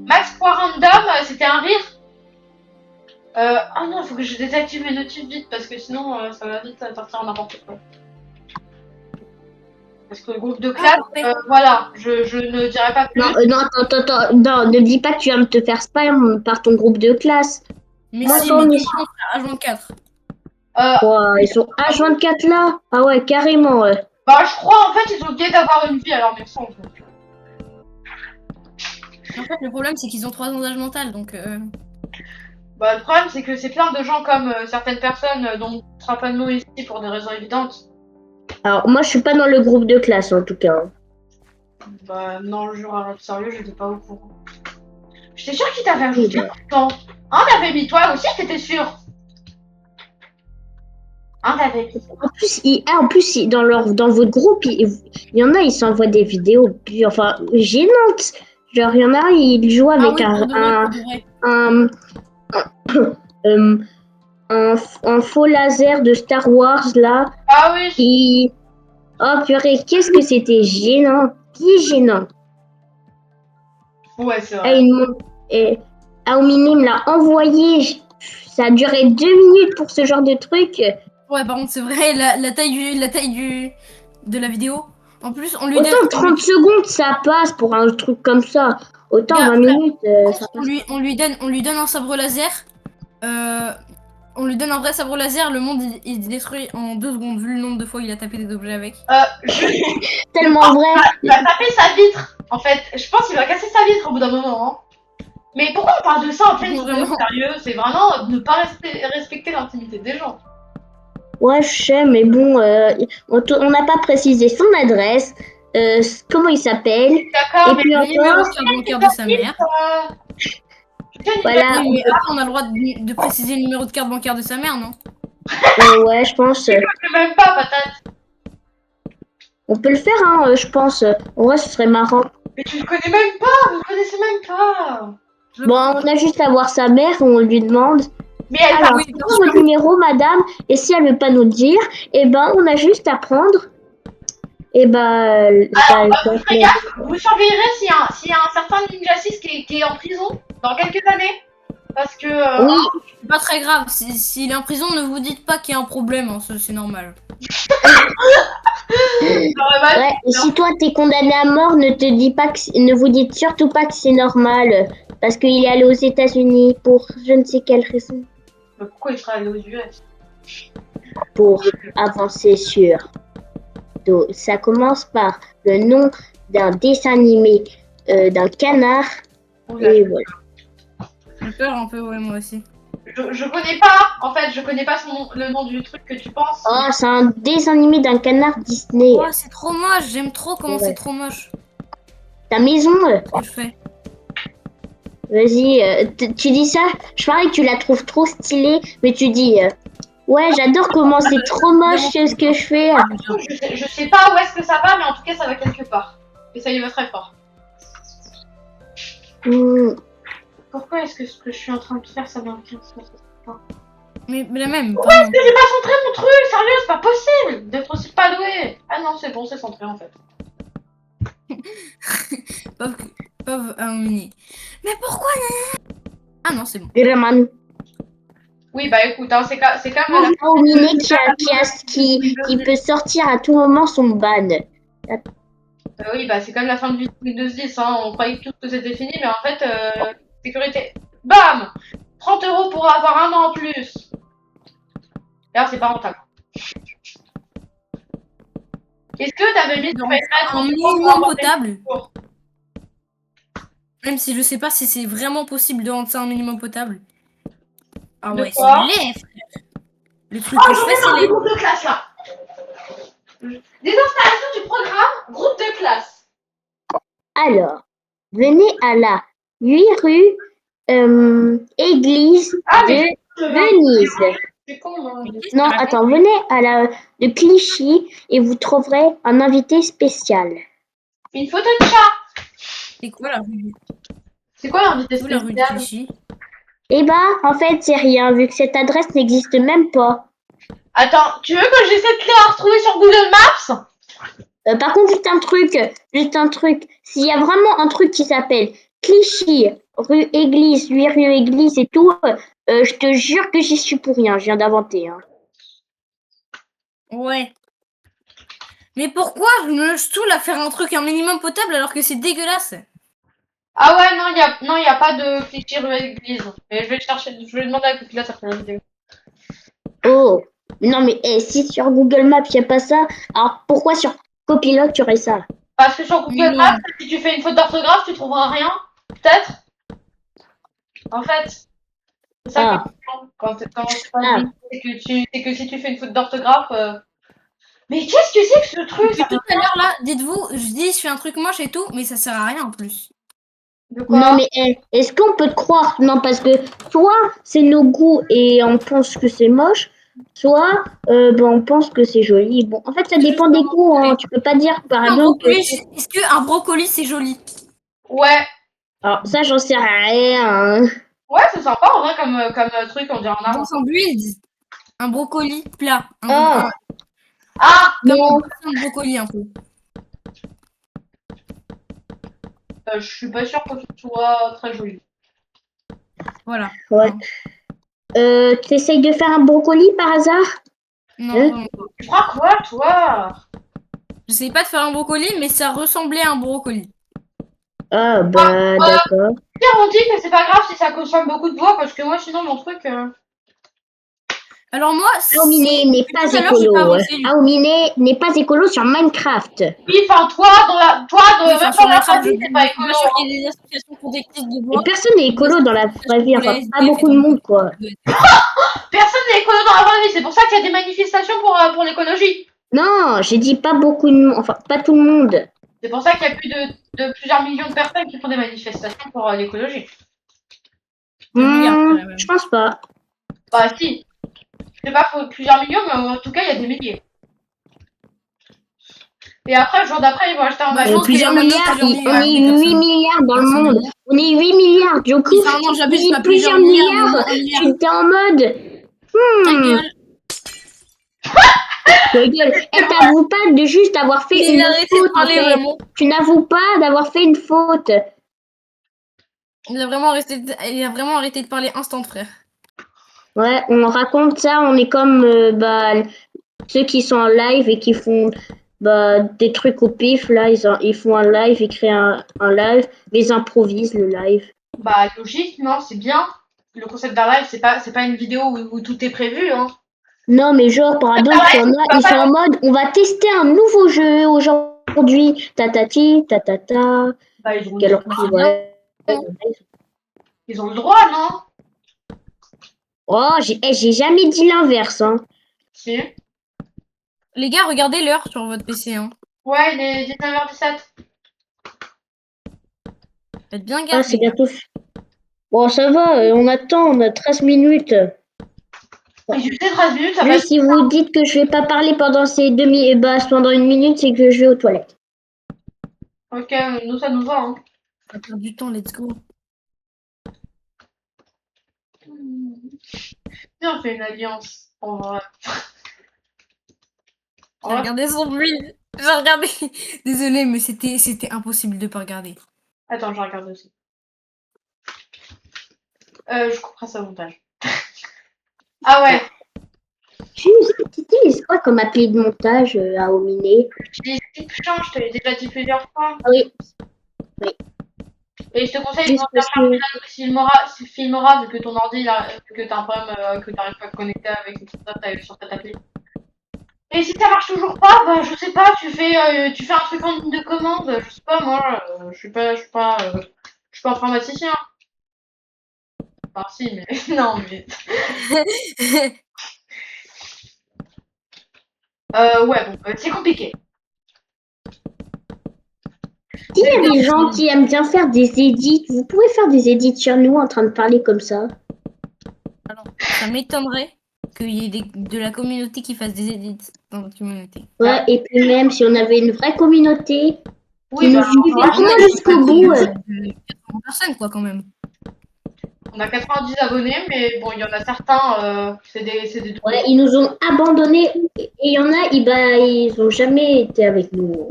Max.random, c'était un rire. Ah non, faut que je désactive mes notifs vite parce que sinon ça va vite partir en n'importe quoi. Parce que le groupe de classe, voilà, je ne dirai pas plus. Non, non, attends. Non, ne dis pas que tu viens de te faire spam par ton groupe de classe. Mais Moi, si, ton mais mission. H24. Wow, ils sont H24 là? Ah ouais, carrément, ouais. Bah, je crois en fait ils ont oublié d'avoir une vie alors merci. En fait, le problème, c'est qu'ils ont 3 ans d'âge mental, donc... Bah, le problème c'est que c'est plein de gens comme certaines personnes dont on sera pas de nous ici pour des raisons évidentes. Alors, moi, je suis pas dans le groupe de classe, en tout cas. Bah, non, je jure, sérieux, j'étais pas au courant. J'étais sûre qu'il t'avait ajouté pourtant. Hein, t'avais mis toi aussi, t'étais sûre. Hein, t'avais. En plus, dans votre groupe, il y en a, ils s'envoient des vidéos, enfin, gênantes. Genre, il y en a, ils jouent Ah avec oui, pour de vrai, pour de vrai. un faux laser de Star Wars, là. Ah oui. Qui... Oh, purée, qu'est-ce que c'était gênant. Qui est gênant. Ouais, c'est Et vrai. Aomini me l'a envoyé. Ça a duré 2 minutes pour ce genre de truc. Ouais, par contre, c'est vrai, la taille de la vidéo. En plus, on lui Autant donne... 30 secondes, ça passe pour un truc comme ça. Autant Gars, 20 minutes, ça on passe. lui donne un sabre laser. On lui donne un vrai sabre laser, le monde il détruit en 2 secondes, vu le nombre de fois il a tapé des objets avec. Tellement vrai. Il va taper sa vitre. En fait, je pense qu'il va casser sa vitre au bout d'un moment. Hein. Mais pourquoi on parle de ça en pleine vidéo? Vraiment. Sérieux, c'est vraiment ne pas respecter l'intimité des gens. Ouais, je sais, mais bon, on n'a pas précisé son adresse, comment il s'appelle. D'accord, Et mais puis Le numéro encore, de carte bancaire de sa mère. voilà. Oui, mais après on a le droit de préciser le numéro de carte bancaire de sa mère, non? Ouais, je pense. Je sais même pas, patate. On peut le faire, hein, je pense. En vrai, ce serait marrant. Mais tu le connais même pas, vous le connaissez même pas. Bon, on a juste à voir sa mère, on lui demande. Mais elle Alors, parle. c'est quoi votre numéro, madame? Et si elle veut pas nous le dire, eh ben, on a juste à prendre. Et ben, Vous ferez gaffe, vous surveillerez s'il y a un certain Ninja 6 qui est en prison dans quelques années. Parce que. oui. C'est pas très grave, s'il est en prison, ne vous dites pas qu'il y a un problème, hein, c'est normal. Ouais, et si toi t'es condamné à mort, ne vous dites surtout pas que c'est normal, parce qu'il est allé aux États-Unis pour je ne sais quelle raison, Pourquoi il sera allé aux US? pour avancer sur. Donc, ça commence par le nom d'un dessin animé d'un canard Oula. et voilà. J'ai peur un peu, ouais, moi aussi. je connais pas, en fait, je connais pas le nom du truc que tu penses. Oh, c'est un dessin animé d'un canard Disney. Oh, c'est trop moche. J'aime trop comment Ouais. c'est trop moche. Ta maison, Que je fais. vas-y, tu dis ça, je parie que tu la trouves trop stylée, mais tu dis, ouais, j'adore comment c'est trop moche ce que je fais. Je sais pas où est-ce que ça va, mais en tout cas, ça va quelque part. Et ça y va très fort. Hmm. Pourquoi est-ce que ce que je suis en train de faire, ça n'a aucun sens? Mais la même. Pourquoi est-ce que j'ai pas centré mon truc? Sérieux, c'est pas possible d'être aussi pas doué. Ah non, c'est bon, c'est centré en fait. Pauvre Harmonie. Mais pourquoi? Ah non, c'est bon. Vraiment. Oui, bah écoute, hein, c'est quand même la Miné qui peut sortir à tout moment son ban. oui, bah c'est comme la fin de Windows 10, hein. On croyait que tout c'était fini, mais en fait, sécurité. Bam 30 € pour avoir un an en plus. D'ailleurs, c'est pas rentable. Est-ce que t'avais mis Donc, sur Fortnite un 30 € pour minimum avoir des potable. cours? Même si je sais pas si c'est vraiment possible de rendre ça un minimum potable. Ah De ouais, c'est quoi? laid, frère. Le truc Oh, que je j'en fais, ai c'est marre du laid. groupe de classe là. Désinstallation du programme, groupe de classe. Alors, venez à la 8 rue Église Ah, mais de je Venise. suis con, moi. Mais qu'est-ce que Non, tu racontes? attends, venez à la de Clichy et vous trouverez un invité spécial. Une photo de chat. C'est quoi la rue? C'est quoi l'invité C'est où la rue de spécial? Clichy? Eh ben, en fait, c'est rien, vu que cette adresse n'existe même pas. Attends, tu veux que j'essaie de la retrouver sur Google Maps? Par contre, juste un truc. S'il y a vraiment un truc qui s'appelle Clichy, rue Église, 8 rue Église et tout, je te jure que j'y suis pour rien, je viens d'inventer. Hein. Ouais. Mais pourquoi je me saoule à faire un truc un minimum potable alors que c'est dégueulasse? Ah ouais, non, y a pas de cliché rue église. Mais je vais le chercher, je vais demander à Copila ça fait la vidéo. Oh, non mais si sur Google Maps il n'y a pas ça, alors pourquoi sur Copilote tu aurais ça? Parce que sur Mais Google non. Maps, si tu fais une faute d'orthographe, tu trouveras rien. Peut-être. En fait. C'est ça qui est Ah, chiant quand c'est pas ah, dit. C'est que si tu fais une faute d'orthographe. Mais qu'est-ce que c'est que ce truc? Depuis tout à l'heure là, dites-vous, je dis je fais un truc moche et tout, mais ça sert à rien en plus. De non quoi? mais est-ce qu'on peut te croire? Non parce que soit c'est nos goûts et on pense que c'est moche, soit ben, on pense que c'est joli. Bon, en fait ça dépend des goûts, hein. Tu peux pas dire par Un exemple que... brocoli, est-ce que un brocoli c'est joli? Ouais. Alors ça j'en sais rien. Hein. Ouais, c'est sympa en vrai comme truc, on dirait un Dans arbre. un build, un brocoli plat. Ah, Ah! Comme non. un brocoli un peu. Je suis pas sûre que ce soit très joli. Voilà. Ouais. T'essayes de faire un brocoli par hasard? Non, Hein? vraiment pas. Tu crois quoi, toi? J'essayais pas de faire un brocoli, mais ça ressemblait à un brocoli. Ah bah d'accord. On dit que c'est pas grave si ça consomme beaucoup de bois parce que moi sinon mon truc. Alors moi, Aomine n'est depuis pas tout à l'heure, j'ai pas écolo. avancé. Aomine n'est pas écolo sur Minecraft. Oui, enfin toi Oui, même enfin, dans sur la Minecraft, vraie vie je t'es pas suis écolo. pas sûre Hein. qu'il y ait des associations protectives de Et bois. personne n'est écolo dans la vraie vie. Enfin, pas SDF beaucoup et de donc, monde, quoi. Personne n'est écolo dans la vraie vie, c'est pour ça qu'il y a des manifestations pour l'écologie. Non, j'ai dit pas beaucoup de monde. Enfin, pas tout le monde. C'est pour ça qu'il y a plus de plusieurs millions de personnes qui font des manifestations pour l'écologie. Je pense pas. Bah si, je sais pas plusieurs millions, mais en tout cas il y a des milliers. Et après, le jour d'après, ils vont acheter un Bah, je bateau. pense qu'il y a Plusieurs maintenant milliards. plusieurs On milliards est de 8 personnes. milliards dans le monde. Personnellement. On est 8 milliards. Du coup, Oui, enfin, non, j'abuse, si pas plusieurs plusieurs milliards, mais au milliards, moins un milliard. tu t'es en mode. Ta Hmm. gueule. Ta gueule. Elle t'avoue pas de juste avoir fait Il une a arrêté faute, de parler en fait. vraiment. Tu n'avoues pas d'avoir fait une faute. Il a vraiment arrêté de parler instant, frère. Ouais, on raconte ça, on est comme bah, ceux qui sont en live et qui font bah, des trucs au pif. Là, ils font un live, ils créent un live, mais ils improvisent le live. Bah logique, non, c'est bien. Le concept d'un live, c'est pas une vidéo où tout est prévu, hein. Non, mais genre, par exemple, il y en a, ils sont en mode, on va tester un nouveau jeu aujourd'hui. Tatati, tatata. Bah ils ont le Alors droit. que, ouais. Ils ont le droit, non? Oh, j'ai jamais dit l'inverse, hein. Si. Les gars, regardez l'heure sur votre PC. Hein. Ouais, il est 19h17. Faites bien Ah, gaffe, c'est les gars. bientôt. Bon, ça va, on attend, on a 13 minutes. Et tu sais, 13 minutes, ça va Juste si vous dites que je vais pas parler pendant ces pendant une minute, c'est que je vais aux toilettes. Ok, nous, ça nous va, hein. On va perdre du temps, let's go. Viens, on fait une alliance. En vrai. En J'ai vrai. regardé son build. J'ai regardé. Désolée, mais c'était impossible de pas regarder. Attends, je regarde aussi. Je couperai ça au montage. Ah ouais, Juste, tu utilises quoi comme appli de montage à Ominé? j'utilise Clipchamp, je te l'ai déjà dit plusieurs fois. Ah oui, Et je te conseille de juste t'en parce chercher que. un Filmora, vu que ton ordi, vu que t'as un problème, que t'arrives pas à te connecter avec tout ça, sur cette appli. Et si ça marche toujours pas, bah je sais pas, tu fais un truc en ligne de commande, je sais pas, moi, je suis pas informaticien. Enfin si, mais non, mais ouais, bon, c'est compliqué. S'il y a des gens qui aiment bien faire des edits, vous pouvez faire des edits sur nous en train de parler comme ça. Alors, ça m'étonnerait qu'il y ait de la communauté qui fasse des edits dans notre communauté. Ouais, et puis même si on avait une vraie communauté qui Oui, nous bah, suivait Il y en vraiment a qui jusqu'au bout. de 80 personnes, quoi, quand même. on a 90 abonnés, mais bon, il y en a certains, c'est des Ouais, doublons. ils nous ont abandonnés. Et il y en a, ils ont jamais été avec nous.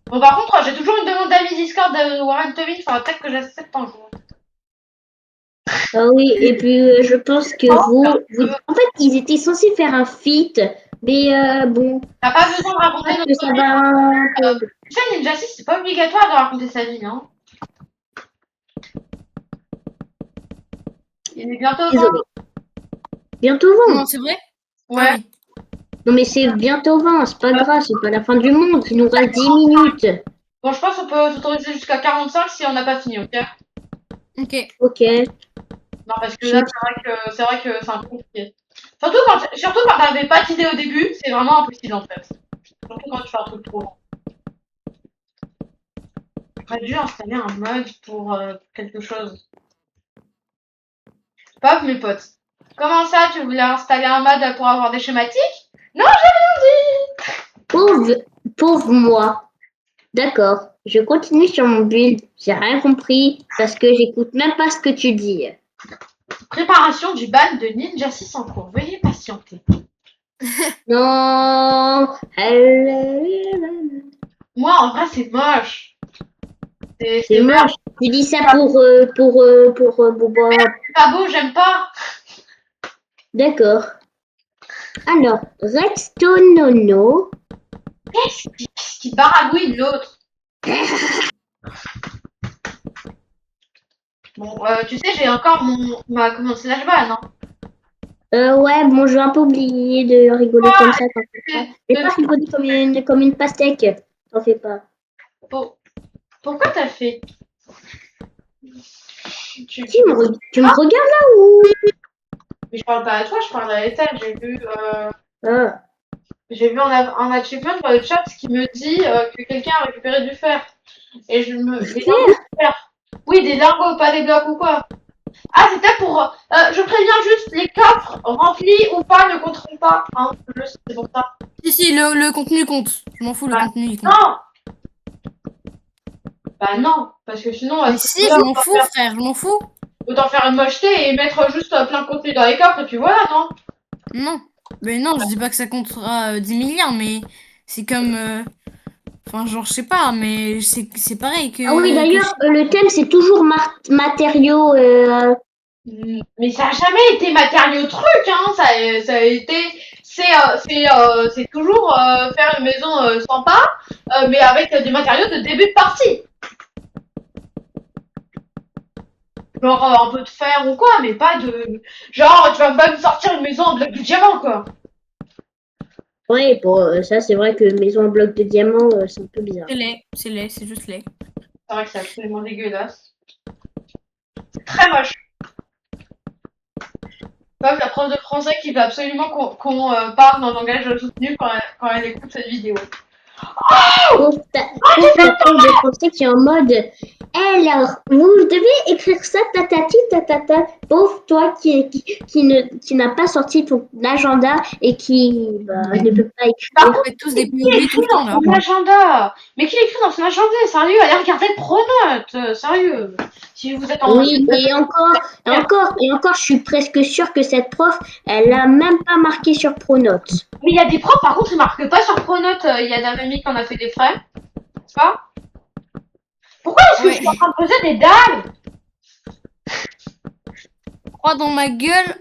Bon, par contre, j'ai toujours une demande d'amis Discord de Warren Tommy, il faudra peut-être que j'accepte un jour. Ah oui, et puis je pense que en fait, ils étaient censés faire un feat, mais bon, T'as pas besoin de je raconter crois que notre ça vie. va un peu. Tu sais, Ninja 6, c'est pas obligatoire de raconter sa vie, hein. Il est bientôt 20. Désolé. Bientôt Non, 20. c'est vrai? Ah Ouais. oui. Non, mais c'est bientôt 20, c'est pas grave, c'est pas la fin du monde, il nous reste 10 minutes. Bon, je pense qu'on peut s'autoriser jusqu'à 45 si on n'a pas fini, ok? Ok. Ok. Non, parce que là, Chips. c'est vrai que c'est un peu compliqué. Surtout quand t'avais pas d'idée au début, c'est vraiment impossible en fait. Surtout quand tu fais un truc trop long. J'aurais dû installer un mode pour quelque chose. Pop, mes potes. Comment ça, tu voulais installer un mode pour avoir des schématiques? Non, j'ai rien dit! Pauvre, pauvre moi. D'accord. Je continue sur mon build. J'ai rien compris parce que j'écoute même pas ce que tu dis. Préparation du ban de Ninja 6 en cours. Veuillez patienter. Non. Moi, en vrai, c'est moche. C'est C'est moche. Tu dis ça pour Booba. pas beau, j'aime pas. D'accord. Alors, Redstone Nono. Qu'est-ce qui baragouine l'autre? Bon, tu sais, j'ai encore comment slash ban, hein. Ouais, bon, je vais un peu oublier de rigoler comme ça, t'en fais pas. Je vais De- pas rigoler comme une pastèque, t'en fais pas. pour- Pourquoi t'as fait? Tu me regardes là ou? Mais je parle pas à toi, je parle à Ethel. Ah, J'ai vu un achievement dans le chat qui me dit que quelqu'un a récupéré du fer. Et des lingots faire. de fer. Oui, des lingots, pas des blocs ou quoi. Ah, c'était pour. Je préviens juste, les coffres remplis ou pas ne compteront pas. Hein, c'est pour ça. Si, le contenu compte. Je m'en fous, le Bah, contenu, il compte. non! Bah non, parce que sinon, à Mais ce si, moment-là, je m'en fous, frère, je m'en fous. autant faire une mocheté et mettre juste plein de contenu dans les coffres et puis voilà, non? Non. Mais non, je dis pas que ça comptera 10 milliards, mais c'est comme... Enfin, genre, je sais pas, mais c'est pareil Ah oui, que d'ailleurs, le thème c'est toujours matériaux. Mais ça a jamais été matériau truc, hein. Ça a été. C'est toujours faire une maison sympa, mais avec des matériaux de début de partie. Genre un peu de fer ou quoi, mais pas de. Genre, tu vas pas me sortir une maison en bloc de diamant, quoi. Ouais, bon, ça c'est vrai que maison en bloc de diamant, c'est un peu bizarre. c'est laid, c'est juste laid. C'est vrai que c'est absolument dégueulasse. C'est très moche. Comme la prof de français qui veut absolument qu'on parle dans le langage soutenu quand elle écoute cette vidéo. Pauvre ta prof de français qui est en mode alors, vous devez écrire ça, tatati, tatata. Pauvre toi qui n'a pas sorti ton agenda et qui ne peut pas Par écrire. Vous faites tous des Qui POV tout écrit le dans temps là. son agenda? Mais qui écrit dans son agenda? Sérieux, allez regarder le pronote, sérieux. Si vous êtes en... Oui, et encore, je suis presque sûre que cette prof, elle a même pas marqué sur Pronote. Mais il y a des profs, par contre, ils marquent pas sur pronote. Il y a d'un ami qui en a fait des frais. C'est pas? Pourquoi est-ce que je Ouais. suis en train de poser des dalles? Croix dans ma gueule.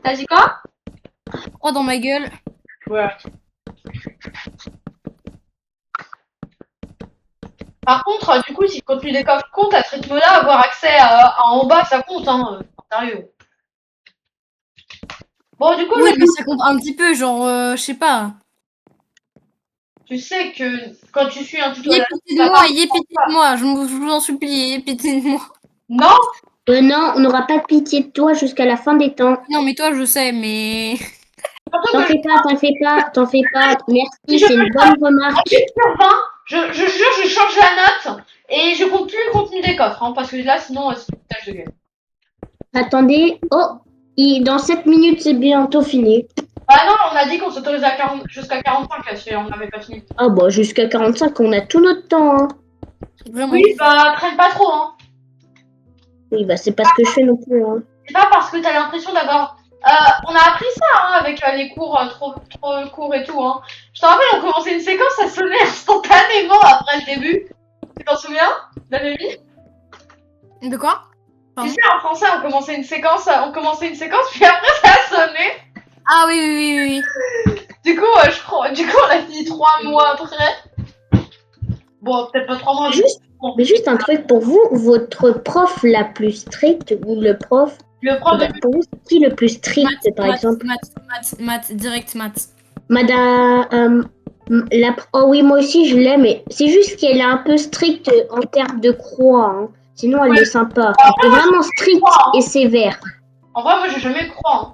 T'as dit quoi? Croix dans ma gueule. Ouais. Par contre, du coup, si le contenu des coffres compte à ce rythme-là, avoir accès à en bas, ça compte, hein. Sérieux. Bon, du coup, Oui, mais ça compte un petit peu, genre, je sais pas. tu sais que quand tu suis un tutoriel, Yépitez-moi, je vous en supplie, yépitez-moi. non, Non, on n'aura pas de pitié de toi jusqu'à la fin des temps. Non, mais toi, je sais, mais. surtout T'en que fais pas, t'en fais pas, t'en fais pas. si Merci, je c'est une bonne remarque. 8 sur 20, je jure, je change la note et je compte plus le contenu des coffres, hein, parce que là, sinon, c'est une tâche de gueule. Attendez, oh, dans 7 minutes, c'est bientôt fini. Ah non, on a dit qu'on s'autorisait à 40, jusqu'à 45 là-dessus, on n'avait pas fini. Ah bah, jusqu'à 45, on a tout notre temps. Hein. Vraiment. Oui, bah, traîne pas trop, hein. Oui, bah, c'est pas ce que je fais non plus. Hein. C'est pas parce que t'as l'impression d'avoir... on a appris ça, hein, avec les cours trop courts et tout, hein. Je te rappelle, on commençait une séquence, ça sonnait instantanément après le début. Tu t'en souviens, David? De quoi? Tu Pardon. sais, en français, on commençait une séquence, puis après, ça a sonné. Ah oui, oui, oui, oui. Du coup, on a fini 3 mois après. Bon, peut-être pas 3 mois, Mais juste un truc pour vous, votre prof la plus stricte ou le prof, le prof de... pour vous, c'est qui le plus strict, par exemple? Maths, direct maths. Madame, oh oui, moi aussi je l'aime, mais c'est juste qu'elle est un peu stricte en termes de croix. Hein. Sinon, elle est sympa. Elle est vraiment stricte et sévère. En vrai, moi, j'ai jamais eu croix, hein.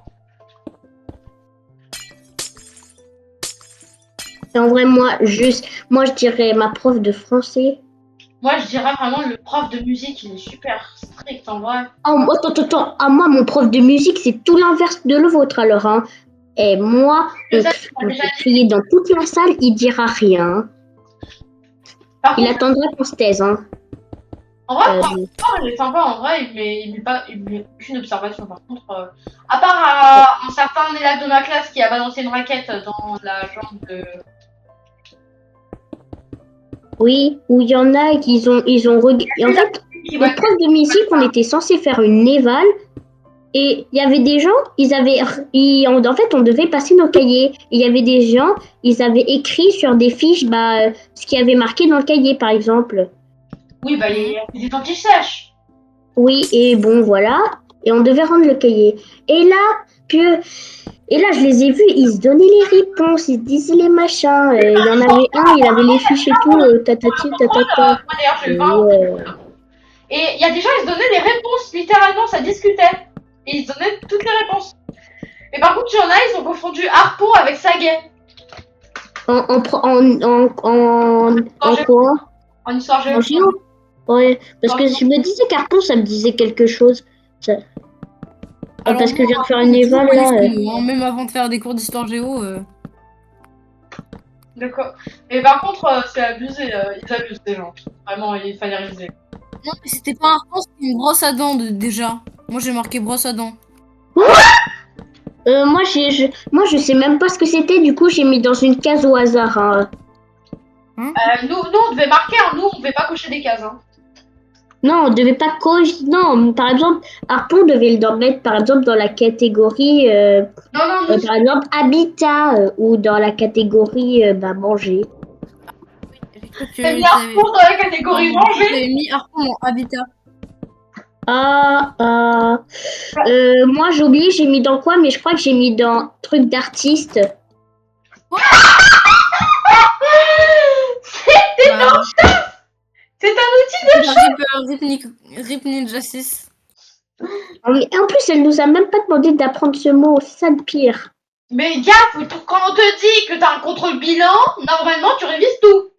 Et en vrai, moi, je dirais ma prof de français. Moi, je dirais vraiment le prof de musique, il est super strict, en vrai. Oh, attends. Ah, moi, mon prof de musique, c'est tout l'inverse de le vôtre, alors. Hein. Et moi, on peut crier dans toute la salle, il dira rien. Par Il contre, attendra qu'on se taise. Hein. en vrai, il est sympa, en vrai, il met aucune observation, par contre. À part un certain élève de ma classe qui a balancé une raquette dans la jambe de... Oui, où il y en a qui ils ont regardé. En fait, notre prof de musique, on était censé faire une éval. Et il y avait des gens, en fait, on devait passer nos cahiers. Et il y avait des gens, ils avaient écrit sur des fiches ce qui avait marqué dans le cahier, par exemple. Oui, bah, il est anti-sèche. Oui, et bon, voilà. Et on devait rendre le cahier. Et là, je les ai vus, ils se donnaient les réponses, ils se disaient les machins. Il y en avait un, il avait les fiches et tout, tatati, tatata. Moi, d'ailleurs, j'ai eu 20. Et il y a des gens, ils se donnaient les réponses, littéralement, ça discutait. Et ils se donnaient toutes les réponses. Mais par contre, il y en a, ils ont confondu harpon avec saguet. En quoi? En histoire géo. En géo? Ouais, parce que je me disais carton, ça me disait quelque chose. Alors, parce que je viens de faire on une a toujours éval pas eu là. ce mot, hein, même avant de faire des cours d'histoire géo. D'accord. Mais par contre, c'est abusé, ils abusent des gens. Vraiment, il fallait réviser. Non, mais c'était pas un harpon, c'était une brosse à dents déjà. Moi, j'ai marqué brosse à dents. Moi, je sais même pas ce que c'était, du coup, j'ai mis dans une case au hasard. Hein. Nous, on devait marquer, hein, nous, on devait pas cocher des cases. Hein. Non, on devait pas cocher. Non, par exemple, harpon, on devait le mettre, par exemple, dans la catégorie, Non, nous, par exemple, habitat, ou dans la catégorie, manger. t'as mis harpon dans la catégorie manger. J'avais mis harpon en habitat. Moi, j'ai oublié, j'ai mis dans quoi, mais je crois que j'ai mis dans truc d'artiste. C'était dans chasse. C'est un outil de chasse. Rip Ninja 6. Mais en plus, elle nous a même pas demandé d'apprendre ce mot, c'est ça le pire. Mais gaffe, quand on te dit que t'as un contrôle bilan, normalement tu révises tout.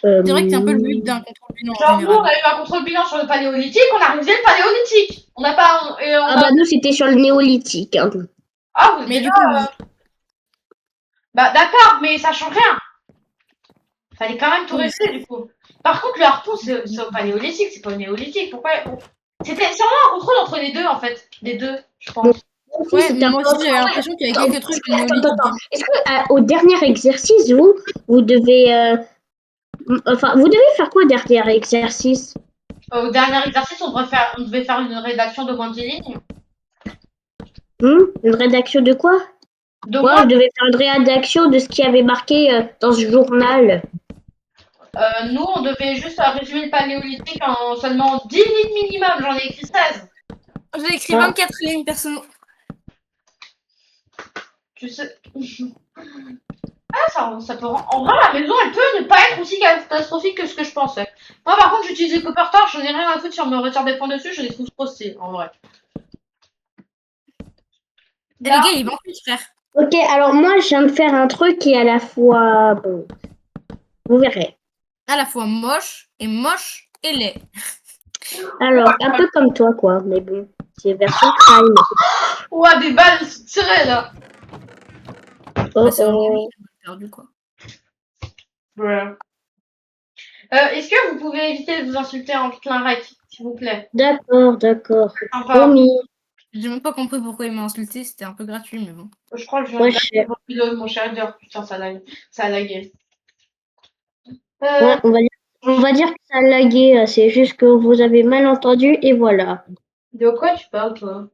C'est vrai que c'est un peu le but d'un contrôle bilan en Genre, nous, on général. a eu un contrôle bilan sur le paléolithique, on a révisé le paléolithique. On n'a pas. Ah bah nous, c'était sur le néolithique. Hein. Ah, vous Mais déjà. du coup, oui. Bah, d'accord, mais ça change rien. Fallait quand même tout Oui. réviser, du coup. Par contre, le harpon, c'est au paléolithique, c'est pas au néolithique. Pourquoi. C'était sûrement un contrôle entre les deux, en fait. Les deux, je pense. Aussi, Ouais, c'était un moi peu aussi j'avais autre. l'impression qu'il y avait Attends, quelques trucs attends, néolithiques. attends. Est-ce que au dernier exercice, vous devez, enfin, vous devez faire quoi au dernier exercice? Au dernier exercice, on devait faire une rédaction de moins de 10 lignes. Une rédaction de quoi? De Moi, moins. je devais faire une rédaction de ce qui avait marqué dans ce journal. Nous, on devait juste résumer le paléolithique en seulement 10 lignes minimum. J'en ai écrit 16. J'ai écrit Ah. 24 lignes, perso. Tu sais. Ah, ça peut. En vrai, la maison, elle peut ne pas être aussi catastrophique que ce que je pensais. Moi, par contre, j'utilisais Coppertorch, j'en ai rien à foutre si on me retire des points dessus, je les trouve trop stylés, en vrai. Eh, Là, les gars, il est banqué, frère. Ok, alors moi, je viens de faire un truc qui est à la fois bon. Vous verrez. À la fois moche et laid. Alors, un peu comme toi, quoi. Mais bon, c'est version crime. ouah, des balles tirées, là. Oh Bah, c'est vraiment oh. perdu, quoi. Ouais. Est-ce que vous pouvez éviter de vous insulter en plein rec, s'il vous plaît? D'accord, d'accord. Sympa. Promis. J'ai même pas compris pourquoi il m'a insulté, c'était un peu gratuit, mais bon. Je crois que je viens Moi, de je lâcher sais. mon pilote, mon shader. Putain, ça a lagué. Ouais, on va dire que ça a lagué. C'est juste que vous avez mal entendu et voilà. De quoi tu parles, toi?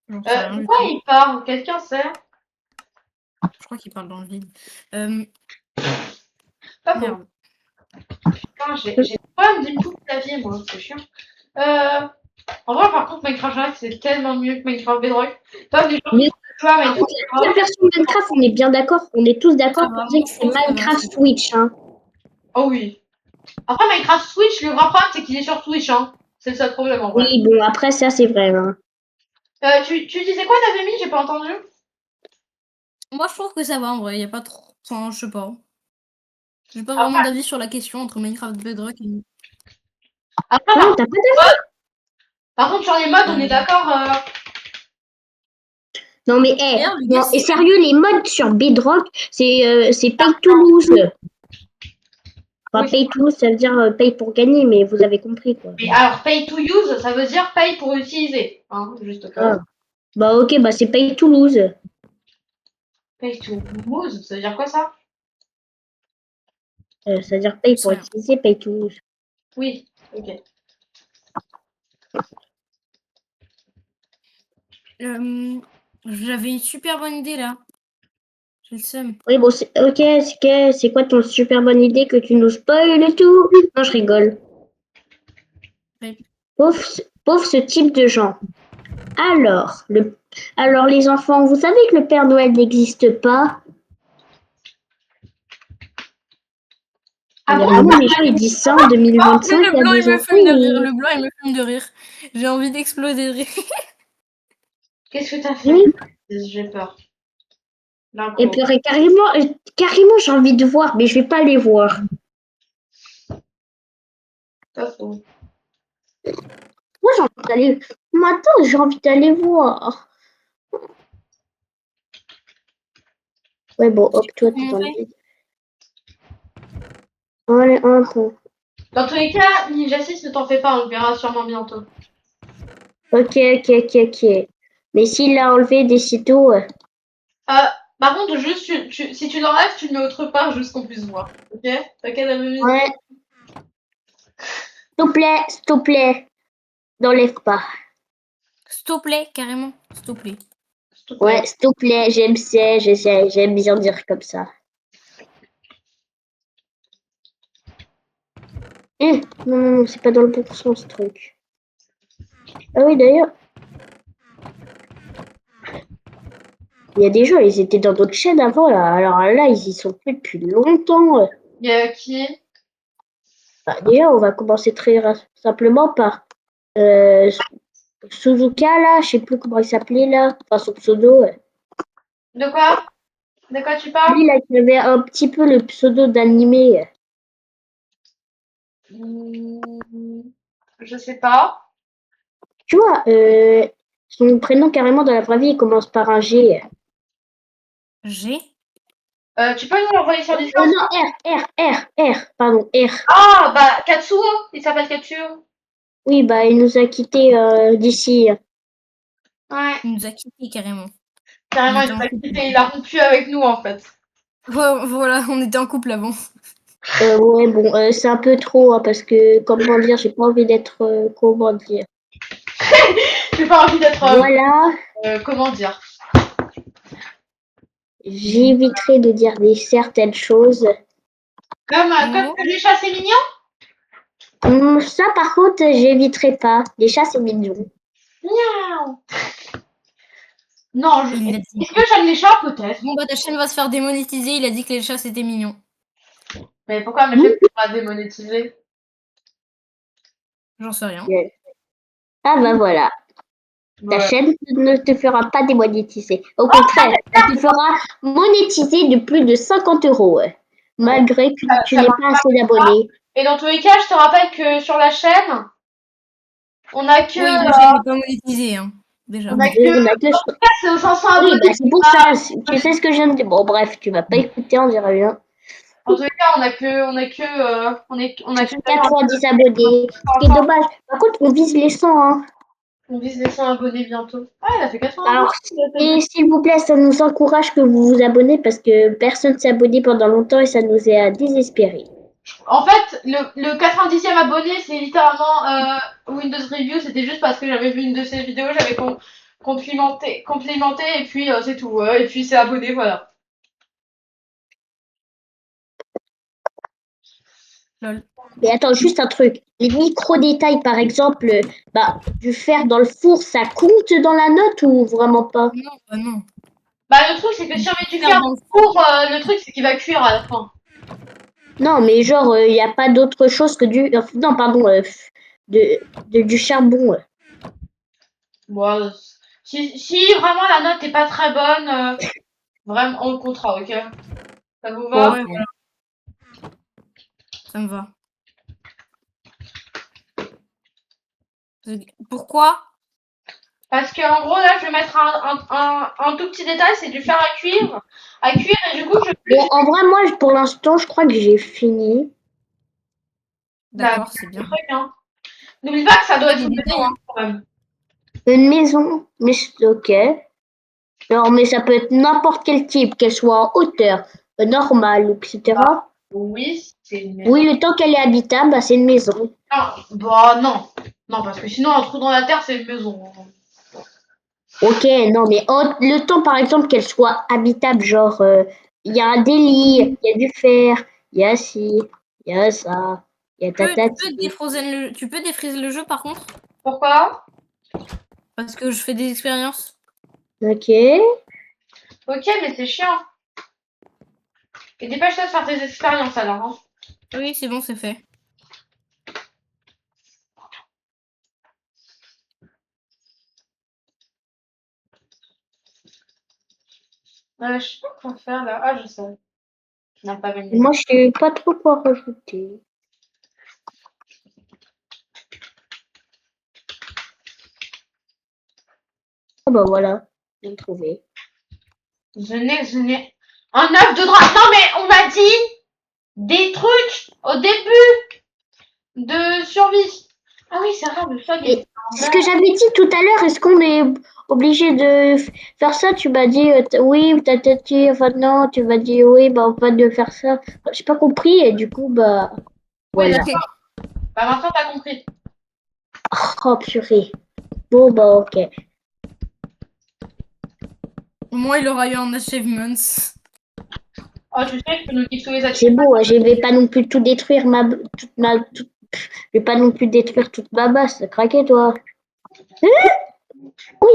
J'en sais rien De du quoi tout. il parle? Quelqu'un sait? Je crois qu'il parle dans le vide. Pas faux. Merde. Putain, j'ai pas d'input clavier, moi, c'est chiant. En vrai, par contre, Minecraft Java, c'est tellement mieux que Minecraft Bedrock. Toi, les gens Mais qui jouent à par Minecraft contre, la version Minecraft, on est bien d'accord. On est tous d'accord Ça pour va, dire moi que je c'est trouve que ça va. Minecraft Switch. Hein. Oh oui. Après, Minecraft Switch, le grand problème, c'est qu'il est sur Twitch, hein. C'est le seul problème, en vrai. Oui, bon, après, ça, c'est vrai. Hein. Tu disais quoi, t'avais mis? J'ai pas entendu. Moi je trouve que ça va en vrai, il y a pas trop. Enfin, je sais pas. J'ai pas vraiment Après, d'avis sur la question entre Minecraft Bedrock et. après, Non, t'as pas d'avis? par contre, sur les modes, on est Euh, d'accord. Non, mais, D'ailleurs, le gars, non, et c'est. sérieux, les modes sur Bedrock, c'est Pay to lose. Enfin, Oui. Pay to lose, ça veut dire paye pour gagner, mais vous avez compris, quoi. Mais alors, pay to use, ça veut dire paye pour utiliser. Hein, juste au cas où. Ah. Bah, ok, bah, c'est Pay to lose. Pay to use, ça veut dire quoi, ça? Ça veut dire paye Je sais pour rien. utiliser, Pay to lose. Oui, ok. J'avais une super bonne idée là. J'ai le seum. Oui, bon, ok, c'est quoi ton super bonne idée que tu nous spoil tout? Non, je rigole. Ouais. Pauvre ce type de gens. Alors, alors, les enfants, vous savez que le Père Noël n'existe pas? Ah Il y a bon? vraiment des gens, ils disent ça en Oh, mais 2025 le à blanc, il des me enfants. fume de rire. Le blanc, il me fume de rire. J'ai envie d'exploser de rire. Qu'est-ce que t'as fait? Oui, J'ai peur. D'un et coup. puis carrément, j'ai envie de voir, mais je vais pas les voir. Pas faux. Moi, j'ai envie d'aller. Maintenant, j'ai envie d'aller voir. Ouais, bon, hop, J'ai toi, tout t'es dans le montré. vide. Allez, un peu. Dans tous les cas, Ninja 6, ne t'en fais pas, on le verra sûrement bientôt. Ok. Mais s'il a enlevé des sitôt, Euh, Par contre, juste, si tu l'enlèves, tu le mets autre part, juste qu'on puisse voir. Ok? T'inquiète, la même ouais, s'il te plaît, n'enlève pas. S'il te plaît, carrément. S'il te plaît. S'il te plaît. Ouais, s'il te plaît, j'aime ça, j'aime bien dire comme ça. Non, c'est pas dans le bon sens, ce truc. Ah oui, d'ailleurs, il y a des gens, ils étaient dans d'autres chaînes avant, là. Alors là, ils y sont plus depuis longtemps. Il y a qui? Bah, déjà, on va commencer très simplement par Euh, Suzuka, là, je sais plus comment il s'appelait, là. Enfin, son pseudo. De quoi? De quoi tu parles? Lui, là, qui avait un petit peu le pseudo d'animé. Je sais pas. Tu vois, son prénom, carrément, dans la vraie vie, il commence par un G. G. Tu peux nous l'envoyer sur Discord? Non, R, pardon, R. Ah, bah, Katsuo. Il s'appelle Katsuo. Oui, bah, il nous a quittés d'ici. Ouais. Il nous a quittés carrément. Carrément, On il était nous en a couple. quittés. Il a rompu avec nous, en fait. Ouais, voilà, on était en couple avant. Ouais, bon, c'est un peu trop, hein, parce que, comment dire, j'ai pas envie d'être, comment dire. J'ai pas envie d'être. Voilà, Comment dire? j'éviterai de dire certaines choses. Comme que les chats, c'est mignon? Ça, par contre, j'éviterai pas. Les chats, c'est mignon. Miaou. Non, Il l'a dit. est-ce que j'aime les chats? Peut-être. Bon, bah, ta chaîne va se faire démonétiser. Il a dit que les chats c'était mignon. Mais pourquoi mes chats sont pas démonétisés? J'en sais rien. Ah bah voilà, ta Ouais. chaîne ne te fera pas démonétiser. Au contraire, elle te fera monétiser de plus de 50 euros, malgré que tu Ça n'aies marche pas pas assez comme ça. d'abonnés. Et dans tous les cas, je te rappelle que sur la chaîne, on a que. Oui, la chaîne n'est pas monétisée, hein, déjà. On a que. On a que... C'est aux 500 Oui, abonnés. bah c'est pour ça. Tu sais ce que je viens de dire. Bon, bref, tu vas pas écouter, on dirait bien. En tous les cas, on a que. On a que. 90 abonnés. Ce qui est dommage. Par contre, on vise les 100, hein. On vise les 100 abonnés bientôt. Ah, il a fait 80 Alors, abonnés. et s'il vous plaît, ça nous encourage que vous vous abonnez parce que personne s'est abonné pendant longtemps et ça nous a désespérés. En fait, le 90e abonné, c'est littéralement Windows Review. C'était juste parce que j'avais vu une de ses vidéos, j'avais complimenté et puis c'est tout. Ouais. Et puis c'est abonné, voilà. Lol. Mais attends, juste un truc. Les micro-détails, par exemple, bah, du fer dans le four, ça compte dans la note ou vraiment pas? Non, bah non. Bah, le truc, c'est que si on met du Faire fer dans le pour le truc, c'est qu'il va cuire à la fin. Non, mais genre, il n'y a pas d'autre chose que du... non, pardon, du charbon. Bon, si vraiment la note est pas très bonne, vraiment, on le comptera, ok? Ça vous va? Ouais, voilà, ça me va. Pourquoi? Parce que en gros, là, je vais mettre un tout petit détail, c'est du fer à cuire, et du coup, Bon, en vrai, moi, pour l'instant, je crois que j'ai fini. bah, D'accord, c'est bien. très bien. N'oublie pas que ça doit être Des une détails, maison, hein. hein, quand même. Une maison, mais ok. Non, mais ça peut être n'importe quel type, qu'elle soit en hauteur, normale, etc. Oui, c'est une maison. Oui, le temps qu'elle est habitable, bah, c'est une maison. Non, bah non. Non, parce que sinon, un trou dans la terre, c'est une maison. Ok, non, mais le temps, par exemple, qu'elle soit habitable, genre, il y a des lits, il y a du fer, il y a ci, il y a ça, il y a Tu peux tatati. tu peux défriser le jeu par contre? Pourquoi? Parce que je fais des expériences. Ok. Ok, mais c'est chiant. Et dépêche-toi de faire tes expériences alors. Hein. Oui, c'est bon, c'est fait. Je sais pas quoi faire là. Ah, je sais. Je n'ai pas Moi, validé. je sais pas trop quoi rajouter. Ah bah voilà, j'ai trouvé. Je n'ai. Un œuf de drap. Non, mais on m'a dit des trucs au début de survie. Ah oui, c'est vrai, le flag Et est c'est ce que j'avais dit tout à l'heure, est-ce qu'on est obligé de faire ça? Tu m'as dit oui, tatati, enfin non, tu m'as dit oui, bah on va de faire ça. J'ai pas compris et du coup, bah Oui, voilà. d'accord. Bah maintenant, t'as compris. Oh purée. Bon, bah ok. Au moins, il aura eu un achievement. Oh, tu sais, je peux nous dire tous les C'est achievements. beau, hein, je vais pas non plus tout détruire je vais pas non plus détruire toute ma base, t'as craqué toi. Hein. Oui,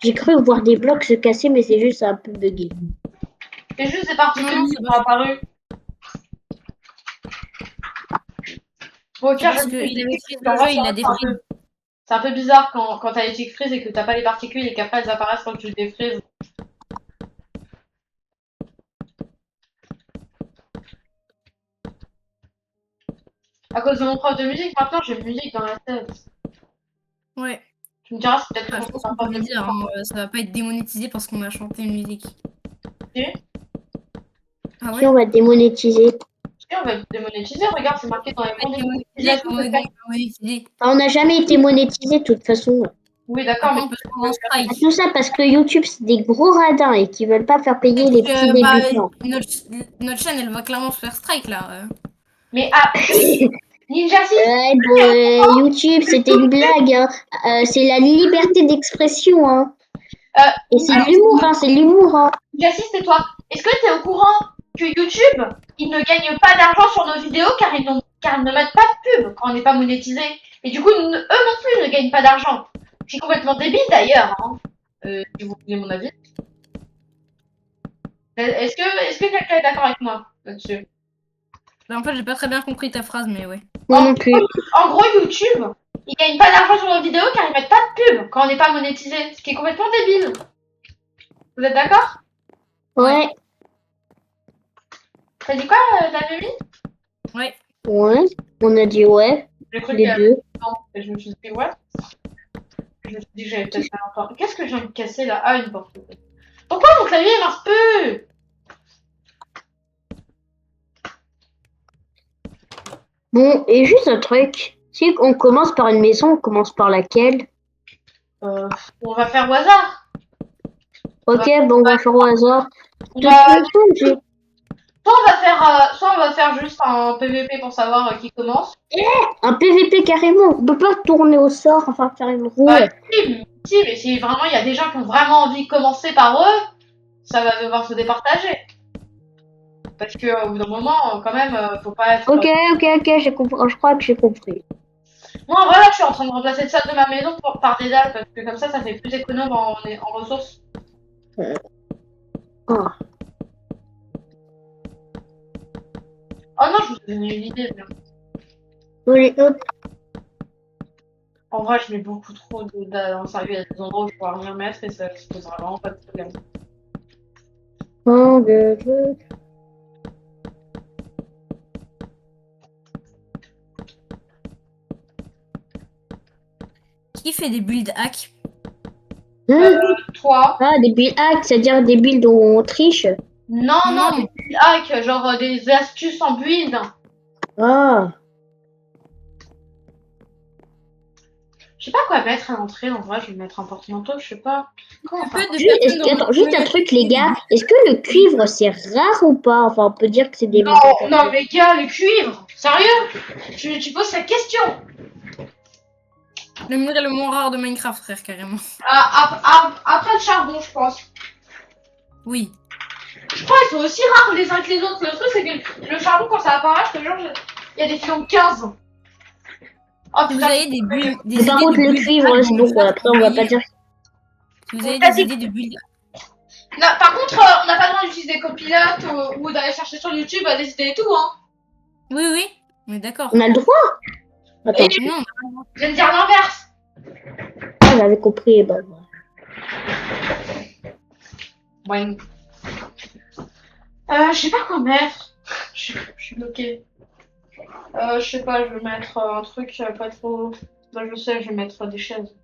j'ai cru voir des blocs se casser, mais c'est juste un peu bugué. C'est juste des particules Non, qui c'est sont apparues. Bon, au pire, je parce vais qu'il me avait dire fait qu'on le va jeu, il faire l'a un détruit. peu. C'est un peu bizarre quand t'as les tiques frises et que t'as pas les particules et qu'après elles apparaissent quand tu les frises. À cause de mon prof de musique, maintenant j'ai musique dans la tête. Ouais. Tu me diras, c'est peut-être Ah, je pour pense un qu'on peut prof de le musique. dire, hein, ça va pas être démonétisé parce qu'on a chanté une musique. Si, Ah Si ouais? on va démonétiser. on va être démonétisé, regarde, c'est marqué dans les bons Démonétisé, comment on est démonétisé? Ah, on n'a jamais été monétisé de toute façon. Oui, d'accord, Après, mais on peut se prendre en Ah, strike. tout ça parce que YouTube, c'est des gros radins et qui veulent pas faire payer les petits Bah, débutants. notre chaîne, elle va clairement se faire strike là. Mais ah, Ninja 6, Ouais, bon, YouTube, c'était une blague. Hein. C'est la liberté d'expression. Hein. Et c'est de Alors, l'humour. Hein, c'est de l'humour. Hein. Ninja 6, c'est toi. Est-ce que t'es au courant que YouTube, ils ne gagnent pas d'argent sur nos vidéos car ils ne mettent pas de pub quand on n'est pas monétisé. Et du coup, eux non plus ne gagnent pas d'argent. C'est complètement débile d'ailleurs. Hein. Si vous voulez mon avis. Est-ce que quelqu'un est d'accord avec moi là-dessus? en fait, j'ai pas très bien compris ta phrase, mais ouais. Moi non plus. En gros, YouTube, ils gagnent pas d'argent sur nos vidéos car ils mettent pas de pub quand on n'est pas monétisé. Ce qui est complètement débile. Vous êtes d'accord? Ouais. T'as dit quoi, Danomi? Ouais. Ouais. On a dit ouais. J'ai cru Les qu'elle deux. non, et je me suis dit ouais. Je me suis dit que j'avais peut-être pas encore. Qu'est-ce que j'ai envie de casser là? Ah, une porte. Pourquoi mon clavier marche plus? Bon, et juste un truc. Si on commence par une maison, on commence par laquelle? On va faire au hasard. Ok, bon, on va faire au hasard. On De toute va... façon, j'ai soit on va faire juste un PVP pour savoir qui commence. un PVP carrément. On peut pas tourner au sort, enfin faire une roue. Mais si vraiment il y a des gens qui ont vraiment envie de commencer par eux, ça va devoir se départager. Parce que au bout d'un moment, quand même, faut pas être. Ok, j'ai compris. Je crois que j'ai compris. Moi, en vrai, là, je suis en train de remplacer le sol de ma maison par des dalles parce que comme ça fait plus économe en ressources. Oh. Oh non, je vous ai donné une idée. Bien. Allez, hop. En vrai, je mets beaucoup trop de dalles en sérieux. Il y a des endroits où je pourrais rien mettre et ça se posera vraiment pas de problème. Un, deux, deux. Qui fait des build hacks? Hein? Toi? Ah, des build hacks, c'est-à-dire des builds où on triche. Non, Non. des build hacks, genre des astuces en build. Ah. Je sais pas quoi mettre à l'entrée, en vrai, je vais mettre un porte-manteau, je sais pas. Comment faire? Attends, juste un truc, les gars. Est-ce que le cuivre, c'est rare ou pas? Enfin, on peut dire que c'est des... Non, mais gars, le cuivre, sérieux? Tu poses cette question? Le minerai le moins rare de Minecraft, frère, carrément. Après le charbon, je pense. Oui. Je crois qu'ils sont aussi rares les uns que les autres. Le truc, c'est que le charbon, quand ça apparaît, je te jure, il y a des filons de 15. Oh, Si vous putain, avez des bulles, des Mais par idées contre, de le build cuivre, hack c'est dans bon. le chat, Après, on va pas dire... si vous avez des idées de build Non, par contre, on n'a pas le droit d'utiliser Copilot ou d'aller chercher sur YouTube des idées et tout, hein. Oui, oui, on est d'accord. On a le droit? Attends, Non, Je viens de dire l'inverse. j'avais compris. Bah, voilà. Ouais. Je sais pas quoi mettre. Je suis bloquée. Je sais pas, je vais mettre un truc pas trop. Bah, je sais, je vais mettre des chaises.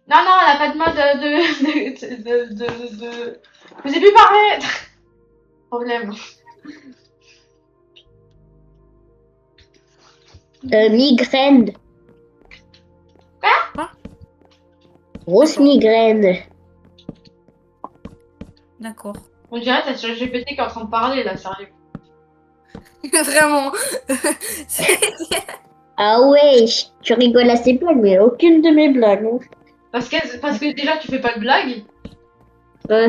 Non, non, elle a pas de mode de. Vous avez pu parler. Problème. Migraine. Quoi? Grosse D'accord. migraine. d'accord. On dirait que t'as GPT qui est en train de parler là, sérieux. Vraiment. Ah ouais, tu rigoles à ces blagues, mais aucune de mes blagues. Hein. Parce que déjà tu fais pas de blagues.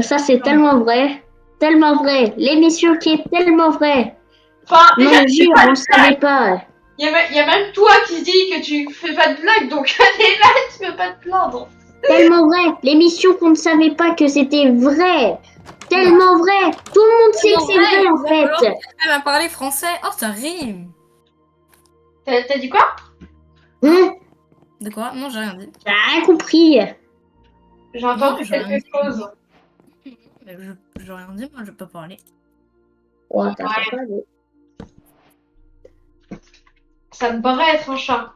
Ça, c'est tellement vrai. Tellement vrai. L'émission qui est tellement vraie. Enfin, Non, déjà, je jure, on ne savait pas. y a même toi qui dis que tu fais pas de blagues, donc déjà tu peux pas te plaindre. Tellement vrai. L'émission qu'on ne savait pas que c'était vrai. Tellement vrai. Tout le monde sait que c'est vrai, en fait. Elle m'a parlé français. Oh, ça rime. T'as dit quoi? Hein? De quoi? Non, j'ai rien dit. J'ai rien compris. J'ai entendu Non, j'ai rien quelque dit. chose. Mais j'ai rien dit, moi, je peux pas parler. Ouais, t'as pas parlé. Ça me paraît être un chat.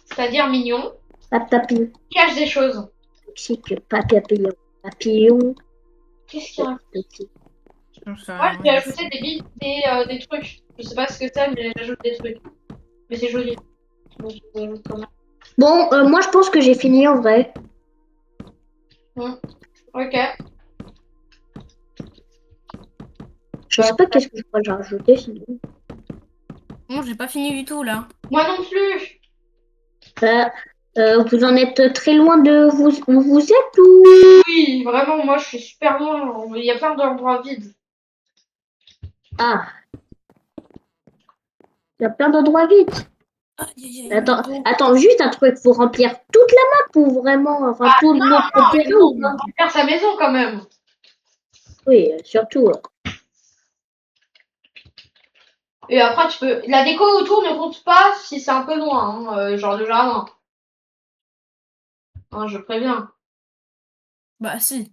C'est-à-dire mignon, Papillon. qui cache des choses. Toxique, papillon. Papillon. Qu'est-ce qu'il y a? Toxique. J'en sais Moi, rien. j'ai ajouté des trucs. Je sais pas ce que c'est, mais j'ajoute des trucs. Mais c'est joli. Donc, je les ajoute quand même. Bon, moi je pense que j'ai fini en vrai. Ok. Je sais pas qu'est-ce que je pourrais rajouter sinon. Bon, j'ai pas fini du tout, là. Moi non plus. Vous en êtes très loin de vous où vous êtes ou? Oui, vraiment, moi, je suis super loin. Il y a plein d'endroits vides. Ah, il y a plein d'endroits vides. Aïe, aïe, aïe, Attends, mon dos. attends, juste un truc, faut remplir toute la map ou vraiment, enfin tout notre terrain ou On pas? va faire sa maison quand même. Oui, surtout. Et après, tu peux. La déco autour ne compte pas si c'est un peu loin, hein, genre le jardin. Hein, je préviens. Bah, si.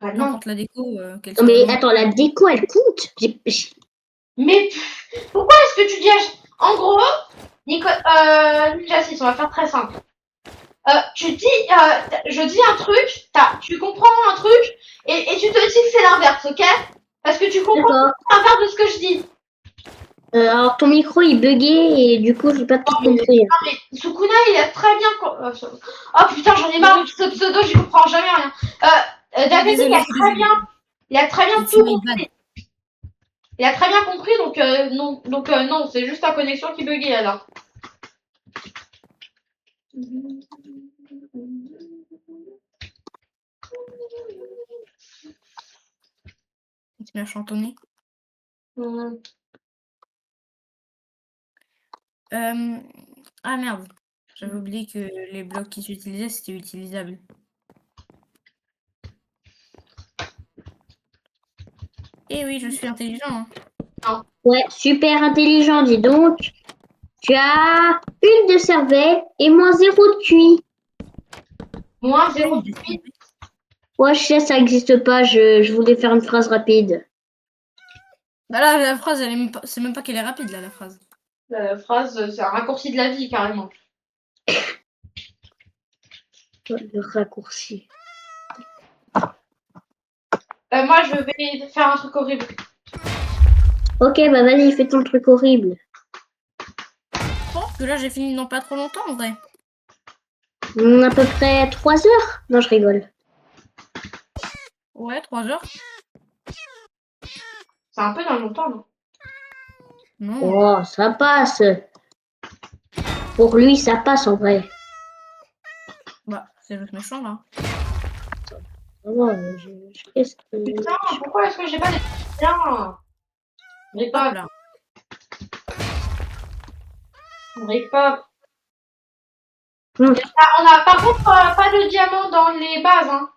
Bah non. N'importe la déco, qu'elle Non soit mais loin. attends, la déco elle compte. Mais pourquoi est-ce que tu dis En gros, Ninja 6, on va faire très simple. Tu dis, je dis un truc, tu comprends un truc, et tu te dis que c'est l'inverse, ok? Parce que tu comprends D'accord. l'inverse de ce que je dis. Alors ton micro il buguait et du coup j'ai pas tout compris. Non, mais Sukuna, il a très bien. Oh putain, j'en ai marre de ce pseudo, j'y comprends jamais rien. David, Désolée, désolée. il a très bien It's tout my bad. compris. Il a très bien compris, donc non, c'est juste ta connexion qui buguait alors. Il se met à chantonner. Hmm. Ah merde. J'avais oublié que les blocs qui s'utilisaient, c'était utilisable. Eh oui, je suis intelligent. Hein. Ouais, super intelligent, dis donc. Tu as une de cervelle et moins 0 de QI. Moins Une 0,8. de- Ouais, je sais, ça n'existe pas. Je voulais faire une phrase rapide. Bah là, la phrase, elle est même pas... c'est même pas qu'elle est rapide, là, la phrase. La phrase, c'est un raccourci de la vie, carrément. Le raccourci. Moi, je vais faire un truc horrible. Ok, bah vas-y, fais ton truc horrible. Je pense que là, j'ai fini dans pas trop longtemps, en vrai. À peu près 3 heures. Non, je rigole. Ouais, 3 heures. C'est un peu dans longtemps, non? Non. Oh, ça passe. Pour lui, ça passe en vrai. Bah, c'est juste méchant, là. Oh, qu'est-ce que... Putain, pourquoi est-ce que j'ai pas des bien? N'arrive Hop pas, là. n'arrive pas. Hmm. On a par contre pas de diamant dans les bases, hein.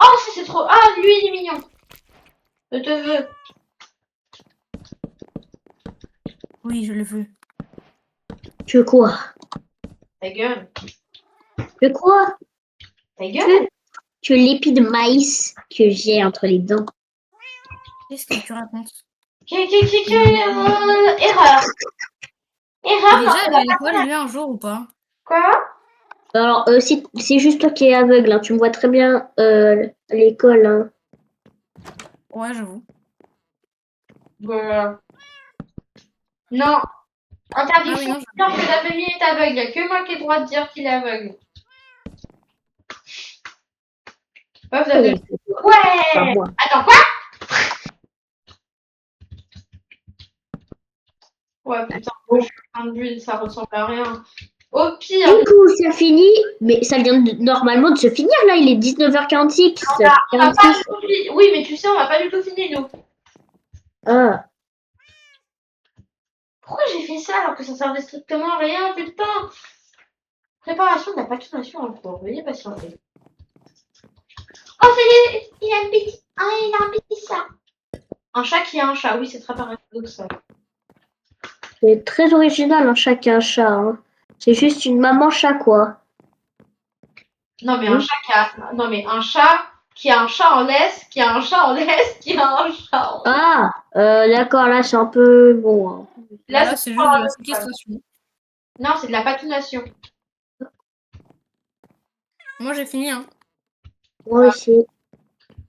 Oh, ça c'est trop. Ah, lui il est mignon. Je te veux. Oui, je le veux. Tu veux quoi? Ta gueule. Tu veux quoi? Ta Tu gueule. veux, tu veux l'épi de maïs que j'ai entre les dents? Qu'est-ce que tu racontes? Erreur. Il est Erreur. déjà allé à l'école, lui, un jour, ou pas? Quoi? Alors, c'est juste toi qui es aveugle, hein. Tu me vois très bien à l'école. Hein. Ouais, j'avoue. Non. Ah oui, Interdiction non, de dire que David est aveugle. Il n'y a que moi qui ai le droit de dire qu'il est aveugle. Meuf Ouais, d'aveugle. Ouais. moi. Attends, quoi? Ouais, putain, moi, je suis plein de bulles, ça ressemble à rien. Au pire, Du coup, ça finit, mais ça vient normalement de se finir là, il est 19h46. on va pas 46. du tout fini. Oui, mais tu sais, on va pas du tout fini, nous. Ah, Pourquoi j'ai fait ça alors que ça servait strictement à rien, putain? Préparation de la pâtisserie en cours. Veuillez patienter. Oh, ça y est, il a un petit. Ah, il a un petit chat. Un chat qui a un chat, oui, c'est très paradoxal. c'est très original, hein, chacun chat. Hein. C'est juste une maman chat, quoi. Non, mais Oui. un chat qui a. Non, mais un chat qui a un chat en laisse, qui a un chat en laisse, qui a un chat en. Ah, d'accord, là, c'est un peu bon. Hein. Là, Là, c'est c'est pas juste de un la autre problème. séquestration. Non, c'est de la patination. Moi, j'ai fini, hein. Moi aussi.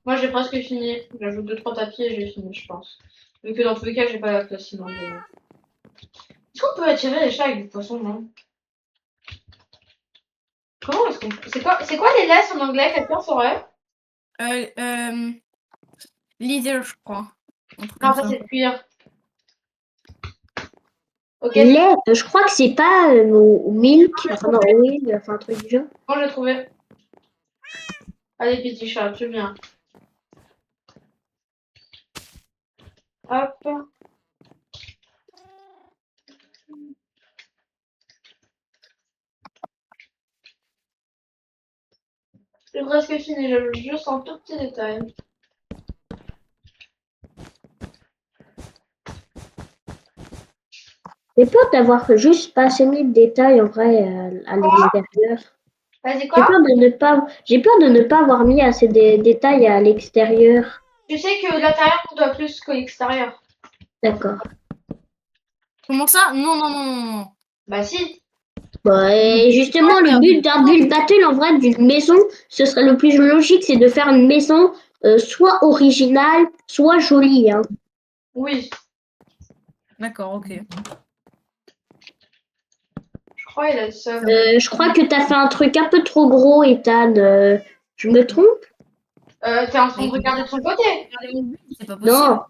Moi, j'ai presque fini. J'ajoute 2-3 tapis et j'ai fini, je pense. Vu que dans tous les cas, j'ai pas la place sinon. Est-ce qu'on peut attirer les chats avec du poisson, non? Comment est-ce qu'on. C'est quoi les laisses en anglais? Quelqu'un saurait? Leader, je crois. Un truc Non, comme ça, ça. c'est le cuir. Ok, Lait, je crois que c'est pas au milk, enfin non, au oil, enfin un truc du genre. moi, j'ai trouvé. Allez, petit chat, tu viens. Hop. C'est presque fini, j'ajoute juste un tout petit détail. J'ai peur d'avoir juste pas assez mis de détails en vrai à l'extérieur. Vas-y, quoi? J'ai peur de ne pas avoir mis assez de détails à l'extérieur. Tu sais que l'intérieur doit plus que l'extérieur. D'accord. Comment ça? Non, non, non, non, non. Bah, si. Bon, et justement, le but d'un build battle en vrai d'une maison, ce serait le plus logique, c'est de faire une maison soit originale, soit jolie. Hein. Oui, D'accord, ok. je crois qu'il a dit ça. Je crois que t'as fait un truc un peu trop gros, Ethan. Je me trompe? T'es en train de regarder de son côté. Regardez mon but, c'est pas possible. Non.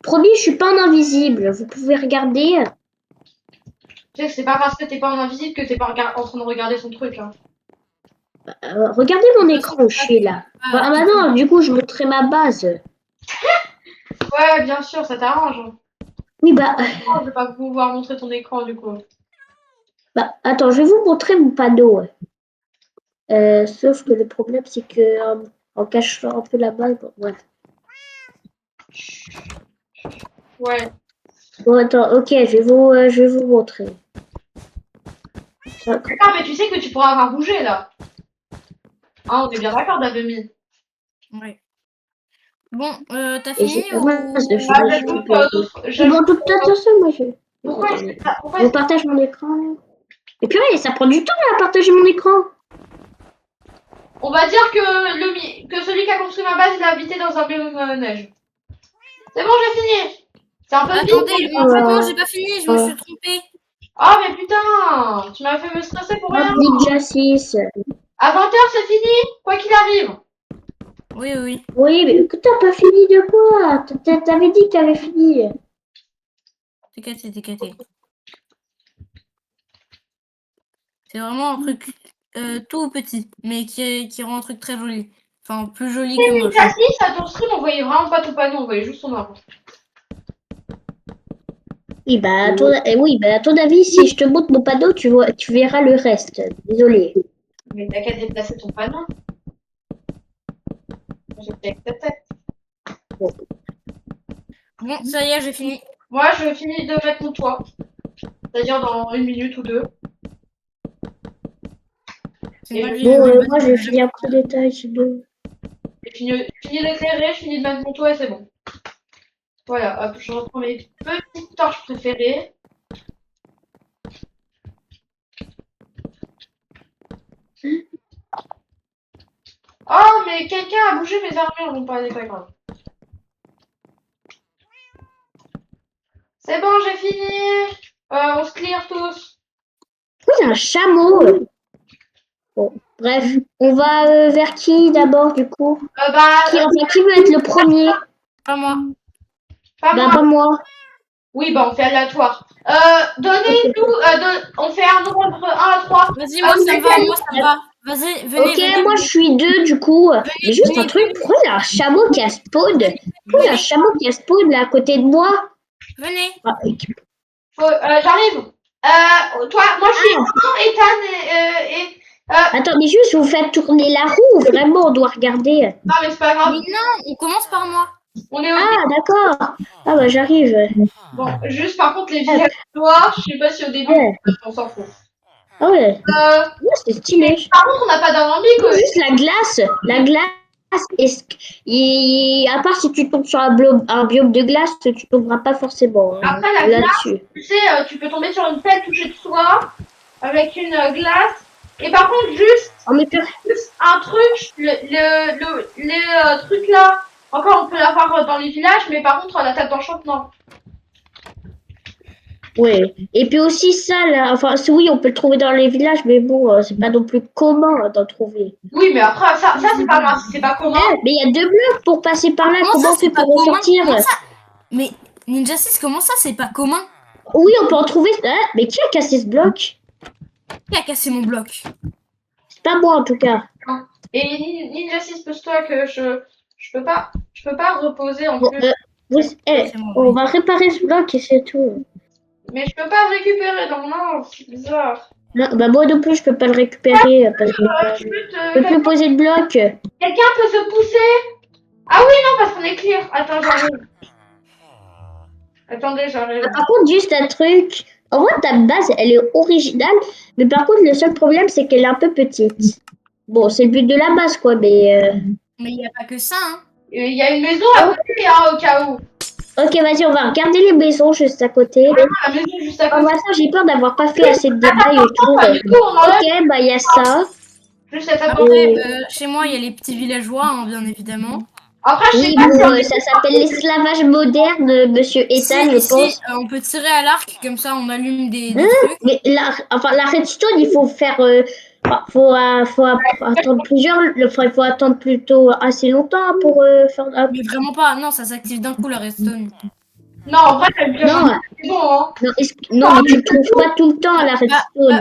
Promis, je suis pas en invisible. Vous pouvez regarder. Tu sais que c'est pas parce que t'es pas en invisible que t'es pas en train de regarder son truc. Hein. Regardez mon écran où je suis là. Ah bah non, du coup, je montrerai ma base. Ouais, bien sûr, ça t'arrange. Hein. Oui, bah, Oh, je vais pas pouvoir montrer ton écran du coup. attends, je vais vous montrer mon panneau. Sauf que le problème, c'est que en cachant un peu la base, bon, ouais. Ouais. Bon, attends, ok, je vais vous montrer. Ça, D'accord, mais tu sais que tu pourras avoir bougé là. Hein, on est bien d'accord, Davemi. Ouais. Bon, t'as et fini j'ai pas ou... masse de Ah, fichiers j'ajoute JPG. Mais j'ajoute- bon, toute façon, moi, je... Pourquoi est-ce Attendez. que ça. Pourquoi Je vous est-ce que. partage mon écran. Et puis, ça prend du temps à partager mon écran. On va dire que celui qui a construit ma base, il a habité dans un biome neige. C'est bon, j'ai fini. C'est un peu vite. Attendez, mais en fait, moi, j'ai pas fini, je me suis trompée. Ah, mais putain, tu m'as fait me stresser pour rien. Ninja 6. À 20h, c'est fini, quoi qu'il arrive. Oui, oui, oui. Oui, mais écoute, t'as pas fini de quoi? T'avais dit que t'avais fini. T'es cassé, t'es cassé. C'est vraiment un truc tout petit, mais qui rend un truc très joli. Enfin, plus joli que moche. Ninja 6, à ton stream, on voyait vraiment pas tout panneau, on voyait juste son nom. Oui, à ton avis, si je te montre mon panneau, tu verras le reste. Désolé. Mais t'as qu'à déplacer ton panneau. J'ai fait avec ta tête. Bon, ça y est, j'ai fini. Moi, je finis de mettre mon toit. C'est-à-dire dans 1 minute ou 2. C'est Et moi, Moi, j'ai fini un peu de détail, c'est bon. je finis d'éclairer, je finis de mettre mon toit et c'est bon. Voilà, hop, je reprends mes petites torches préférées. Oh, mais quelqu'un a bougé mes armures, bon, pas grave. C'est bon, j'ai fini. On se clear tous. Oui, il y a un chameau. Bon, bref, on va vers qui d'abord, du coup? Qui veut être le premier? Pas moi. Pas moi. Pas moi. Oui, bah on fait aléatoire. Donnez-nous, on fait un nombre 1 à 3. Vas-y, moi, ça me va, moi, ça me va. Vas-y, venez, Ok, venez. moi je suis 2 du coup. Mais juste un truc, pourquoi il y a un chameau qui a spawn? Pourquoi il y a un chameau qui a spawn là à côté de moi? Venez. J'arrive. Toi, moi je suis Ethan et Attends, mais juste vous faites tourner la roue, vraiment, on doit regarder. non, mais c'est pas grave. Mais non, on commence par moi. On est au Ah, d'accord. Ah bah j'arrive. Bon, juste par contre, les villageois, je sais pas si au début, Ouais. on s'en fout. Ah ouais, Euh, ouais, c'est stylé. Par contre, on n'a pas d'alambic. Juste la glace, à part si tu tombes sur un biome de glace, tu tomberas pas forcément Après, la glace, là-dessus. tu sais, tu peux tomber sur une pelle touchée de soi avec une glace. Et par contre, juste Oh, mais un truc, les trucs là, encore on peut l'avoir dans les villages, mais par contre, la table d'enchantement. ouais. Et puis aussi ça, là, enfin, oui, on peut le trouver dans les villages, mais bon, c'est pas non plus commun d'en trouver. Oui, mais après, ça c'est pas grave, c'est pas commun. Mais il y a 2 blocs pour passer par là. Comment Comment ça, on fait c'est pas pour commun? ressortir? Comment ça? Mais Ninja 6, comment ça, c'est pas commun? Oui, on peut en trouver. Ah, mais qui a cassé ce bloc? Qui a cassé mon bloc? C'est pas moi en tout cas. Et Ninja 6, pousse-toi que je peux pas reposer en Bon, plus. C'est moi, on oui. va réparer ce bloc et c'est tout. Mais je peux pas le récupérer, donc non, c'est bizarre. Non, bah moi non plus, je peux pas le récupérer parce que Je peux je peux plus poser de bloc. Quelqu'un peut se pousser? Ah oui, non, parce qu'on est clear. Attends, j'arrive. Attendez, j'arrive. Par contre, juste un truc. En vrai, ta base, elle est originale, mais par contre, le seul problème, c'est qu'elle est un peu petite. Bon, c'est le but de la base, quoi, mais. Mais il n'y a pas que ça, hein. Il y a une maison à côté, hein, au cas où. Ok, vas-y, on va regarder les maisons juste à côté. La maison juste à En côté. vrai, ça, j'ai peur d'avoir pas fait assez de détails autour. Pas du tout, on enlève Ok, bah, il y a ça. juste cette table. Après, chez moi, il y a les petits villageois, hein, bien évidemment. Après, je sais Oui, pas si bon, on est... ça s'appelle l'esclavage moderne, monsieur Ethan, je Ici, pense. on peut tirer à l'arc, comme ça, on allume des Hein? trucs. Mais la redstone, il faut faire. Attendre il faut attendre plutôt assez longtemps pour faire. Mais vraiment pas, non, ça s'active d'un coup, la redstone. Non, en vrai, c'est bien. Non, C'est bon, hein. non, mais tu le trouves pas tout le temps la redstone.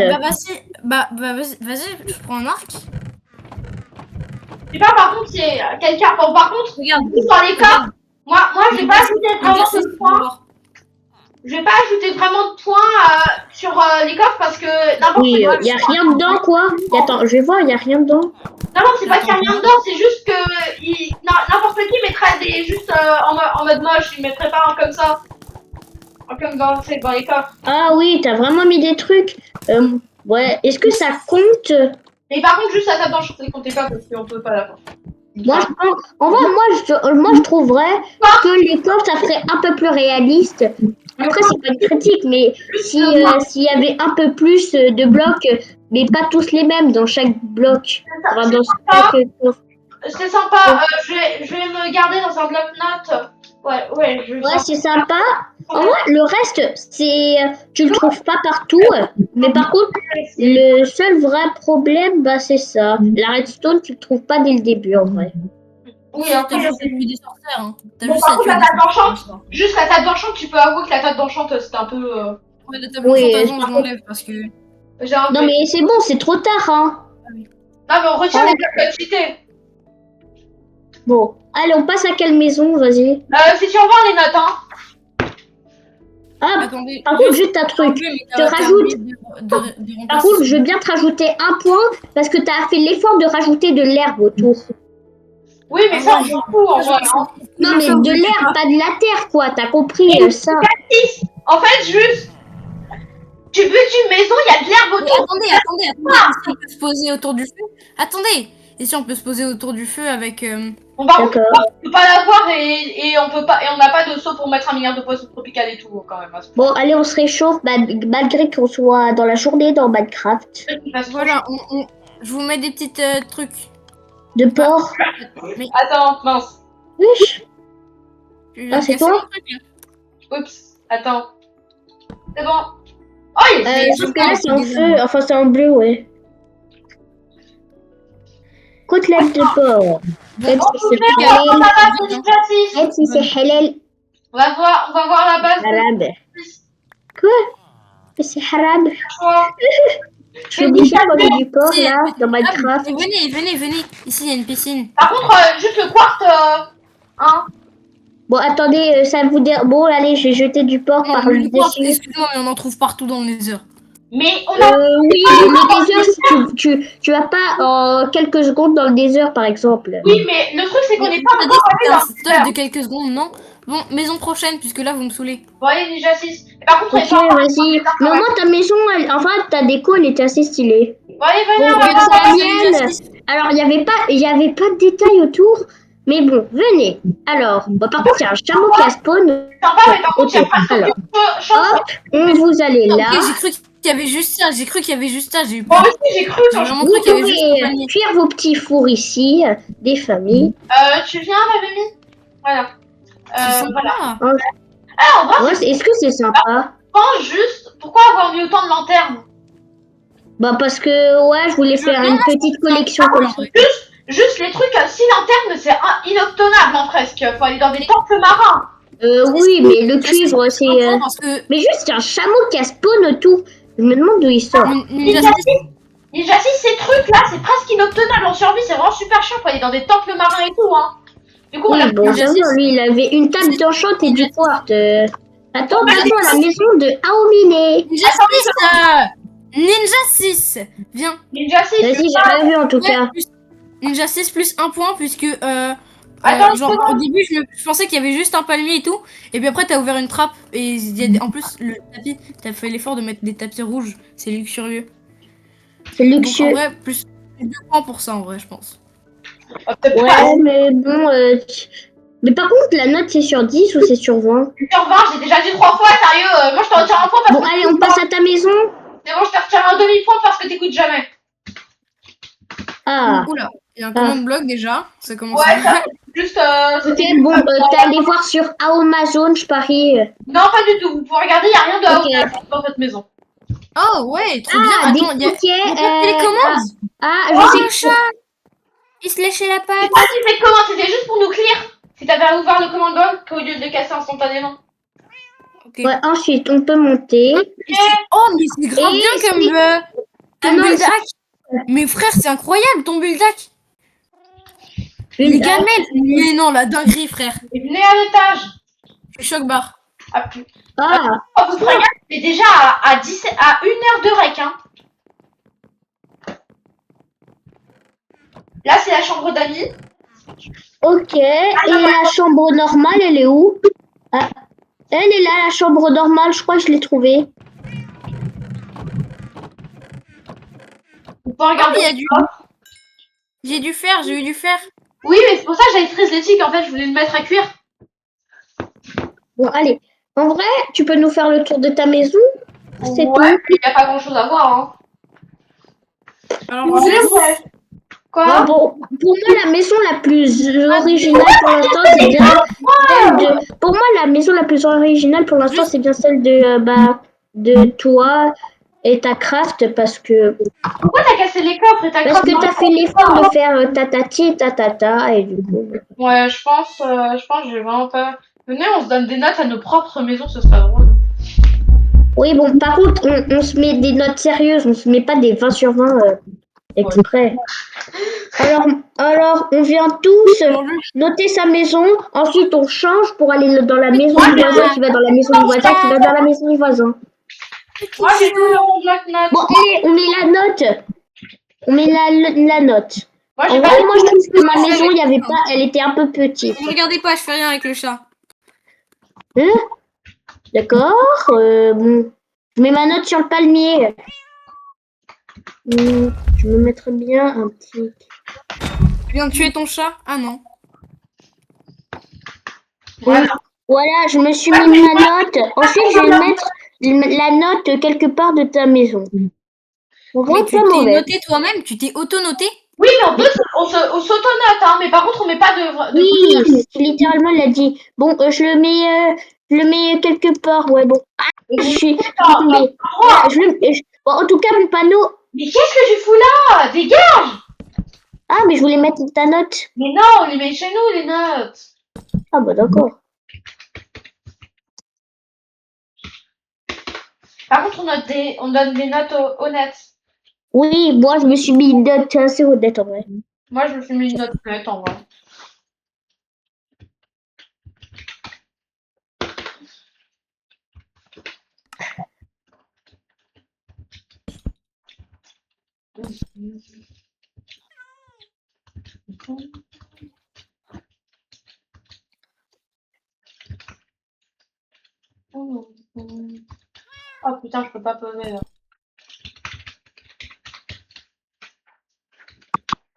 Vas-y, je prends un arc. Je sais pas, par contre, c'est quelqu'un... Bon, par contre, Regarde. dans les cas, moi, je vais pas ajouter vraiment Ninja 6, de points. Je vais pas ajouter vraiment de points sur les coffres parce que n'importe Oui, quoi. il y a rien dedans, quoi. Attends, je vais voir, il y a rien dedans. Non, c'est pas qu'il y a rien dedans, c'est juste que n'importe qui mettrait des juste en mode moche, il mettrait pas un comme ça. Un comme dans les coffres. Ah oui, t'as vraiment mis des trucs. Ouais, est-ce que ça compte? Mais par contre, juste la table d'enchantement, ne comptez pas parce qu'on peut pas la faire. Moi, en vrai, moi, je trouverais que les coffres, ça ferait un peu plus réaliste. Après, c'est pas une critique, mais s'il y avait un peu plus de blocs, mais pas tous les mêmes dans chaque bloc. Enfin, dans chaque coffre. C'est sympa, je vais me garder dans un bloc-notes. Ouais, Ouais, c'est sympa. En vrai, le reste, tu le trouves pas partout. Mais par contre, le seul vrai problème, bah, c'est ça. La redstone, tu le trouves pas dès le début, en vrai. Oui, T'as après, juste à tuer des sorcières, hein. T'as bon, juste par à contre, tuer la des table d'enchant, sorcières. juste la table d'enchant, tu peux avouer que la table d'enchant, c'était un peu... Ouais, la table Oui, d'enchantation, je l'enlève parce que. J'ai enlevé. Non, mais c'est bon, c'est trop tard, hein. Non, mais on retire les blocs cités. Bon, allez, on passe à quelle maison, vas-y. C'est sur 20 les notes, hein. Ah, Attendez, par contre, juste un truc. mais Te rajoute. Par remplacer contre, ce- je veux bien te rajouter un point parce que tu as fait l'effort de rajouter de l'herbe autour. Oui, mais ça, on s'en fout, en vrai. Hein. Non, mais de l'herbe, pas de la terre, quoi. T'as compris ça. En fait, juste... Tu veux une maison, il y a de l'herbe Mais autour. attendez. Et si on peut se poser autour du feu? Attendez! Et si on peut se poser autour du feu avec. On va D'accord. on peut pas l'avoir et on peut pas et on n'a pas de seau pour mettre un milliard de poissons tropicales et tout quand même. Bon, allez, on se réchauffe malgré qu'on soit dans la journée dans Minecraft. Voilà, je vous mets des petites trucs. De porc. Attends, mince. Oui. Je Ah, viens de c'est casser toi? mon truc, là. Oups, attends. C'est bon. Oh, il est Parce que là, c'est en feu. Enfin, c'est en bleu, ouais. Côtelette de porc. Même si c'est halal. Même si c'est halal. on va voir la base. Haram. Quoi? Mais c'est haram. Quoi Je suis obligée de manger du porc, là, dans Minecraft. Venez. Ici, il y a une piscine. Par contre, juste le quartz, hein. Bon, attendez, ça vous dire. Bon, allez, je vais jeter du porc Non, par mais le le quartz, dessus. excuse-moi, mais on en trouve partout dans les heures. Mais on a... Oui, le désert, tu vas pas en quelques secondes dans le désert, par exemple. Oui, mais le truc, c'est qu'on n'est pas On a dit encore que c'était allé un dans le stuff de quelques secondes, non? Bon, maison prochaine, puisque là, vous me saoulez. Bon, allez, Ninja 6. Et par contre, on est Ok, pas encore vas-y. Mais au moins, ta maison, enfin, ta déco, elle était assez stylée. Bon, allez, venez, Bon, on va Ok, voir. donc on passe à Daniel, Ninja 6. alors, il y avait pas de détails autour. Mais bon, venez. Alors, bon, par contre, il y a un chameau qui a spawn. Sympa, mais par contre, il n'y a pas de Alors, chance. hop, on vous allez Ok, là. j'ai cru qu'il y avait juste ça. J'ai cru qu'il y avait juste ça. J'ai eu Moi peur. aussi, j'ai cru J'ai quand je... vraiment Vous cru qu'il y avait juste un pouvez panier. cuire vos petits fours ici, des familles. Tu viens, ma mamie? Voilà. C'est sympa. Voilà. Oh, Ah, en vrai, ouais, est-ce que c'est sympa? pense juste, pourquoi avoir mis autant de lanternes? Bah, parce que, ouais, je voulais faire Non, une non, petite c'est un collection peu comme en ça. vrai. Juste les trucs à 6 lanternes, c'est inobtenable, hein, presque. Faut aller dans des temples marins. Oui, mais le Ninja 6 cuivre, plus un c'est. point parce que Mais juste, il y a un chameau qui a spawn autour. Je me demande d'où il sort. Ninja Ninja 6, 6, Ninja 6, ces trucs-là, c'est presque inobtenable en survie, c'est vraiment super chiant. Faut aller dans des temples marins et tout, hein. Du coup, on a Oui, bon, Ninja ça 6. va, lui, il avait une table d'enchant et du quartz. Attends, Ninja passons à la maison de Aomine. Ninja 6 Ninja 6 Viens. Ninja 6, Vas-y, j'ai rien vu en tout Ouais, cas. Ninja 6 plus un point puisque Attends une genre au seconde. début je pensais qu'il y avait juste un palmier et tout et puis après t'as ouvert une trappe et en plus le tapis t'as fait l'effort de mettre des tapis rouges, c'est luxurieux. C'est Donc en luxueux. vrai plus 2 points pour ça en vrai je pense. Peut-être pas. Ouais, mais bon. Mais par contre, la note, c'est sur 10 ou c'est sur 20? Sur 20, j'ai déjà dit 3 fois, sérieux. Moi, je t'en retire un point parce Bon, que allez, on passe à ta maison. c'est bon, je te retire un demi-point parce que t'écoutes jamais. Ah, Oula, il y a un ah. command block déjà, ça commence Ouais, ça, mal. c'est juste. Ok, bon, t'es allé voir sur Amazon, je parie. Non, pas du tout. Vous pouvez regarder, il n'y a rien de Ok. haut dans cette maison. Oh ouais, trop bien. Ah, des Attends, y a tickets. pas de télécommande. Je Oh sais le que. chat, il se léchait la C'est patte. pas si c'est comment, c'était juste pour nous clear. Si t'avais ouvert le command block au lieu de le casser instantanément. Ok. Ouais, ensuite, on peut monter. Oh mais c'est grave Et bien comme si. Ah comme non, build hack. Mais frère, c'est incroyable ton build hack. Les une. gamelles. Mais non, la dinguerie, frère. Et venez à l'étage. Je suis choc barre. Ah, plus. Ah, Oh, vous ferez gaffe, c'est déjà à 17, à 1 heure de rec, hein. Là, c'est la chambre d'amis. ok. Et la chambre normale, elle est où? Ah, elle est là, la chambre normale. Je crois que je l'ai trouvée. Vous pouvez regarder. Il y a du. J'ai dû faire, j'ai eu du fer. Oui, mais c'est pour ça que j'avais freeze l'éthique. En fait, je voulais le mettre à cuire. Bon, allez. En vrai, tu peux nous faire le tour de ta maison? C'est Ouais, tout. il n'y a pas grand chose à voir, hein. Alors Ouais, ouais. Quoi? Ouais, bon, pour moi, la maison la plus originale pour l'instant, c'est bien celle de. Pour moi, la maison la plus originale pour l'instant, c'est bien celle de toi et ta craft parce que Pourquoi t'as cassé les coffres et t'as parce craqué? que t'as fait l'effort de faire tatati et tatata et du coup. Ouais, je pense que j'ai vraiment pas. Venez, on se donne des notes à nos propres maisons, ce serait drôle. Oui, bon, par contre, on se met des notes sérieuses, on se met pas des 20 sur 20 exprès. Alors, on vient tous noter sa maison, ensuite on change pour aller dans la maison du voisin qui va dans la maison du voisin qui va dans la maison du voisin. Moi, j'ai toujours mon bloc-notes. Bon, allez, on met la note. On met la note. Moi, En j'ai pas vrai, les moi je trouve que ma maison, il y avait pas, elle était un peu petite. Ne regardez pas, je fais rien avec le chat. Hein? D'accord. Bon, je mets ma note sur le palmier. Je me mettrais bien un petit. Tu viens de tuer ton chat? Ah non. Voilà. Voilà, je me suis mis ma note. Ensuite, je vais mettre la note quelque part de ta maison. On Mais voit tu pas t'es mauvais. noté toi-même? Tu t'es auto-noté? Oui, mais on s'autonote, hein, mais par contre, on met pas de Oui, littéralement, elle a dit. Bon, je le mets quelque part. Ouais, bon. Ah, je suis tombée. Voilà, bon, en tout cas, mon panneau. Mais qu'est-ce que tu fous là? Dégage! Ah, mais je voulais mettre ta note. Mais non, on les met chez nous, les notes. Ah, bah d'accord. Par contre, on donne des notes honnêtes. Oui, moi, je me suis mis une note assez honnête en vrai. Moi, je me suis mis une note honnête, en vrai. Oh putain, je peux pas poser là.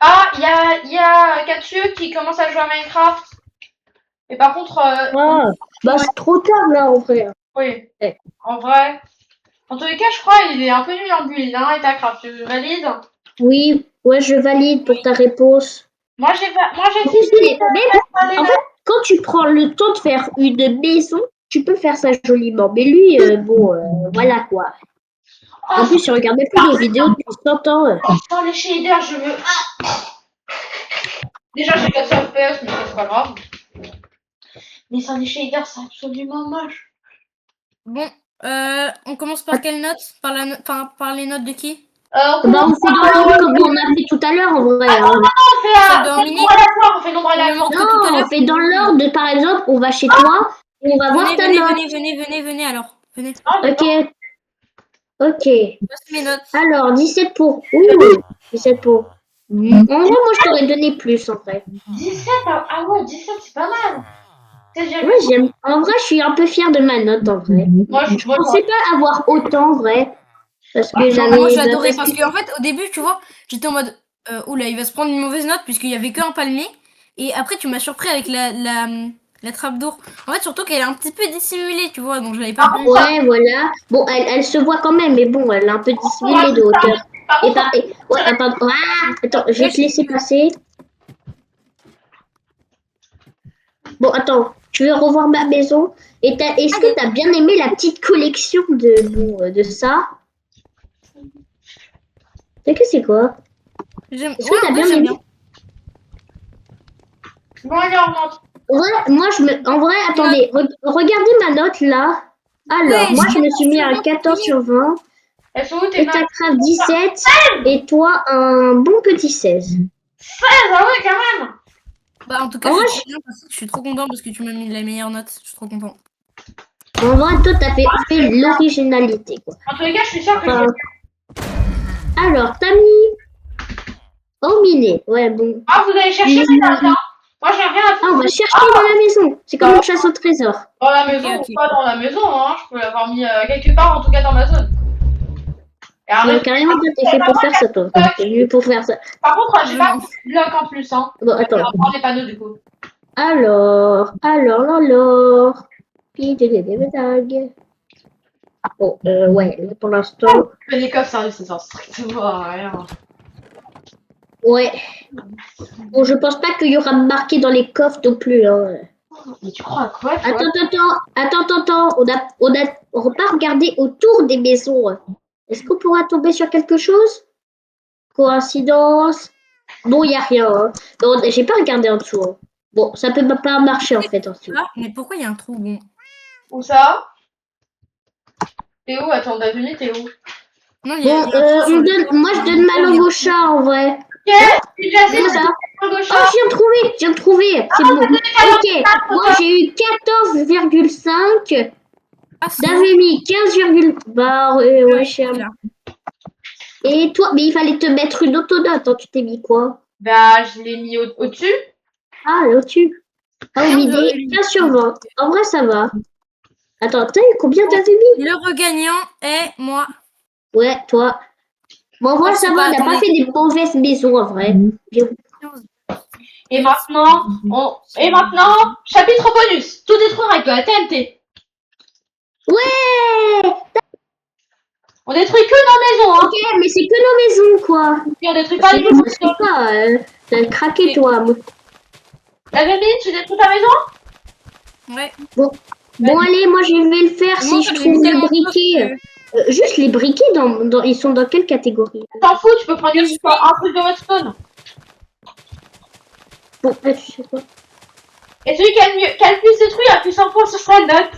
Ah, il y a Katsu qui commence à jouer à Minecraft. Et par contre, Ah, bah c'est trop tard là en vrai. oui, Ouais. en vrai. En tous les cas, je crois il est un peu nul en build, hein, et ta craft, tu valides? Oui, ouais, je valide pour ta réponse. Moi j'ai En plus, fini. en fait, quand tu prends le temps de faire une maison, tu peux faire ça joliment. Mais lui, bon, voilà quoi. Oh, En plus, il regarde même plus nos vidéos depuis 100 ans. sans les shaders, je veux. Déjà, j'ai 400 FPS, mais ça, c'est pas grave. Mais sans les shaders, c'est absolument moche. Bon, on commence par quelle note? Par les notes de qui? On Bah, commence on fait dans l'ordre comme on a fait tout à l'heure en vrai. Hein. Celle de Hormini? nombre aléatoire, on fait nombre Le même aléatoire. ordre que tout à Non, l'heure? on fait dans l'ordre de, par exemple, on va chez toi et on va voir ta note. Venez alors. Venez. Ah, Ok, ok. Voici mes notes. Alors, 17 pour. Ouh, 17 pour. En vrai, moi, je t'aurais donné plus en vrai. 17, ah ouais, 17, c'est pas mal. Ouais, j'aime. En vrai, je suis un peu fière de ma note en vrai. Moi, je Je pensais pas avoir autant en vrai. Parce que Non, j'avais. moi j'ai adoré parce qu'en fait au début tu vois j'étais en mode oula il va se prendre une mauvaise note puisqu'il y avait qu'un palmier et après tu m'as surpris avec la trappe d'our. En fait surtout qu'elle est un petit peu dissimulée tu vois donc je l'avais pas vu. Ouais, voilà. Bon, elle se voit quand même, mais bon, elle est un peu dissimulée de hauteur. Et par. Ouais, ah, pardon. Ah, attends, je vais te laisser passer. Bon, attends, tu veux revoir ma maison? Et est-ce que t'as bien aimé la petite collection de ça? C'est quoi? Est-ce que t'as bien aimé? Bon, allez, on rentre. Ouais, moi, en vrai, attendez, regardez ma note là. Alors, Ouais, moi, je me 14 suis mis sur à 20, 14 sur 20. Elles sont où tes Et notes? Tacraft 17. Et toi, un bon petit 16. 16, ah ouais, quand même. Bah en tout cas En vrai, je suis trop content parce que tu m'as mis la meilleure note. Je suis trop content. En vrai, toi, t'as fait l'originalité, quoi. En tous les cas, je suis sûre que Enfin, alors, t'as mis Horminé. Ouais, bon. Ah, vous allez chercher mes notes, hein. Moi, j'ai rien à Ah, on foutre. va chercher dans la maison. C'est comme une chasse au trésor. Dans la maison Ok. ou pas dans la maison, hein. Je peux l'avoir mis quelque part, en tout cas dans ma zone. Et arrête. Carrément, toi, t'es fait pour faire ça, toi. T'es venu pour faire ça. Par contre, j'ai pas Non. de bloc en plus, hein. Bon, On attends. va prendre les panneaux, du coup. Alors. Puis, des dagues. Bon, ouais, pour l'instant. Mais les coffres, sérieux, ça sert strictement à rien. Ouais. Bon, je pense pas qu'il y aura marqué dans les coffres non plus. Hein. Mais tu crois à quoi, toi? Attends. On va pas regarder autour des maisons. Est-ce qu'on pourra tomber sur quelque chose? Coïncidence? Non, il n'y a rien. Hein. Non, j'ai pas regardé en dessous. Hein. Bon, ça peut pas marcher en fait en dessous. Ah, mais pourquoi il y a un trou bon? Où ça? T'es où? Attends, Davini, t'es où? Non, il y Bon, a un trou sur le toit. moi je donne ma langue au chat en vrai. Yes! Déjà, c'est Comment ça? le gauche. Oh, je viens de trouver. C'est bon. Ok, moi j'ai eu 14,5. Ah, c'est J'avais mis 15, bah ouais, cher. là. Et toi, mais il fallait te mettre une autonote. Hein. Tu t'es mis quoi? Bah, je l'ai mis au-dessus. Ah, là au-dessus. Ah, au midi, 15 sur 20. En vrai, ça va. Attends, t'as eu combien t'avais mis? Le regagnant est moi. Ouais, toi. Bon, en vrai, Oh, ça c'est va, pas- on n'a pas attendez. fait des mauvaises maisons, en vrai. Et maintenant, chapitre bonus. Tout détruire avec de la TNT. Ouais! On détruit que nos maisons, hein. Ok, mais c'est que nos maisons, quoi. Et on détruit pas les Sinon, maisons. je sais pas, t'as craqué, toi. Davini, tu détruis ta maison? Ouais. Bon, allez, moi, je vais le faire Moi, si je j'ai trouve mis le tellement de briquet. choses Juste les briquets, ils sont dans quelle catégorie? T'en fous, tu peux prendre Je juste un truc de redstone. Bon, je sais pas. Et celui qui a le plus détruit a plus 100 points sur sa note.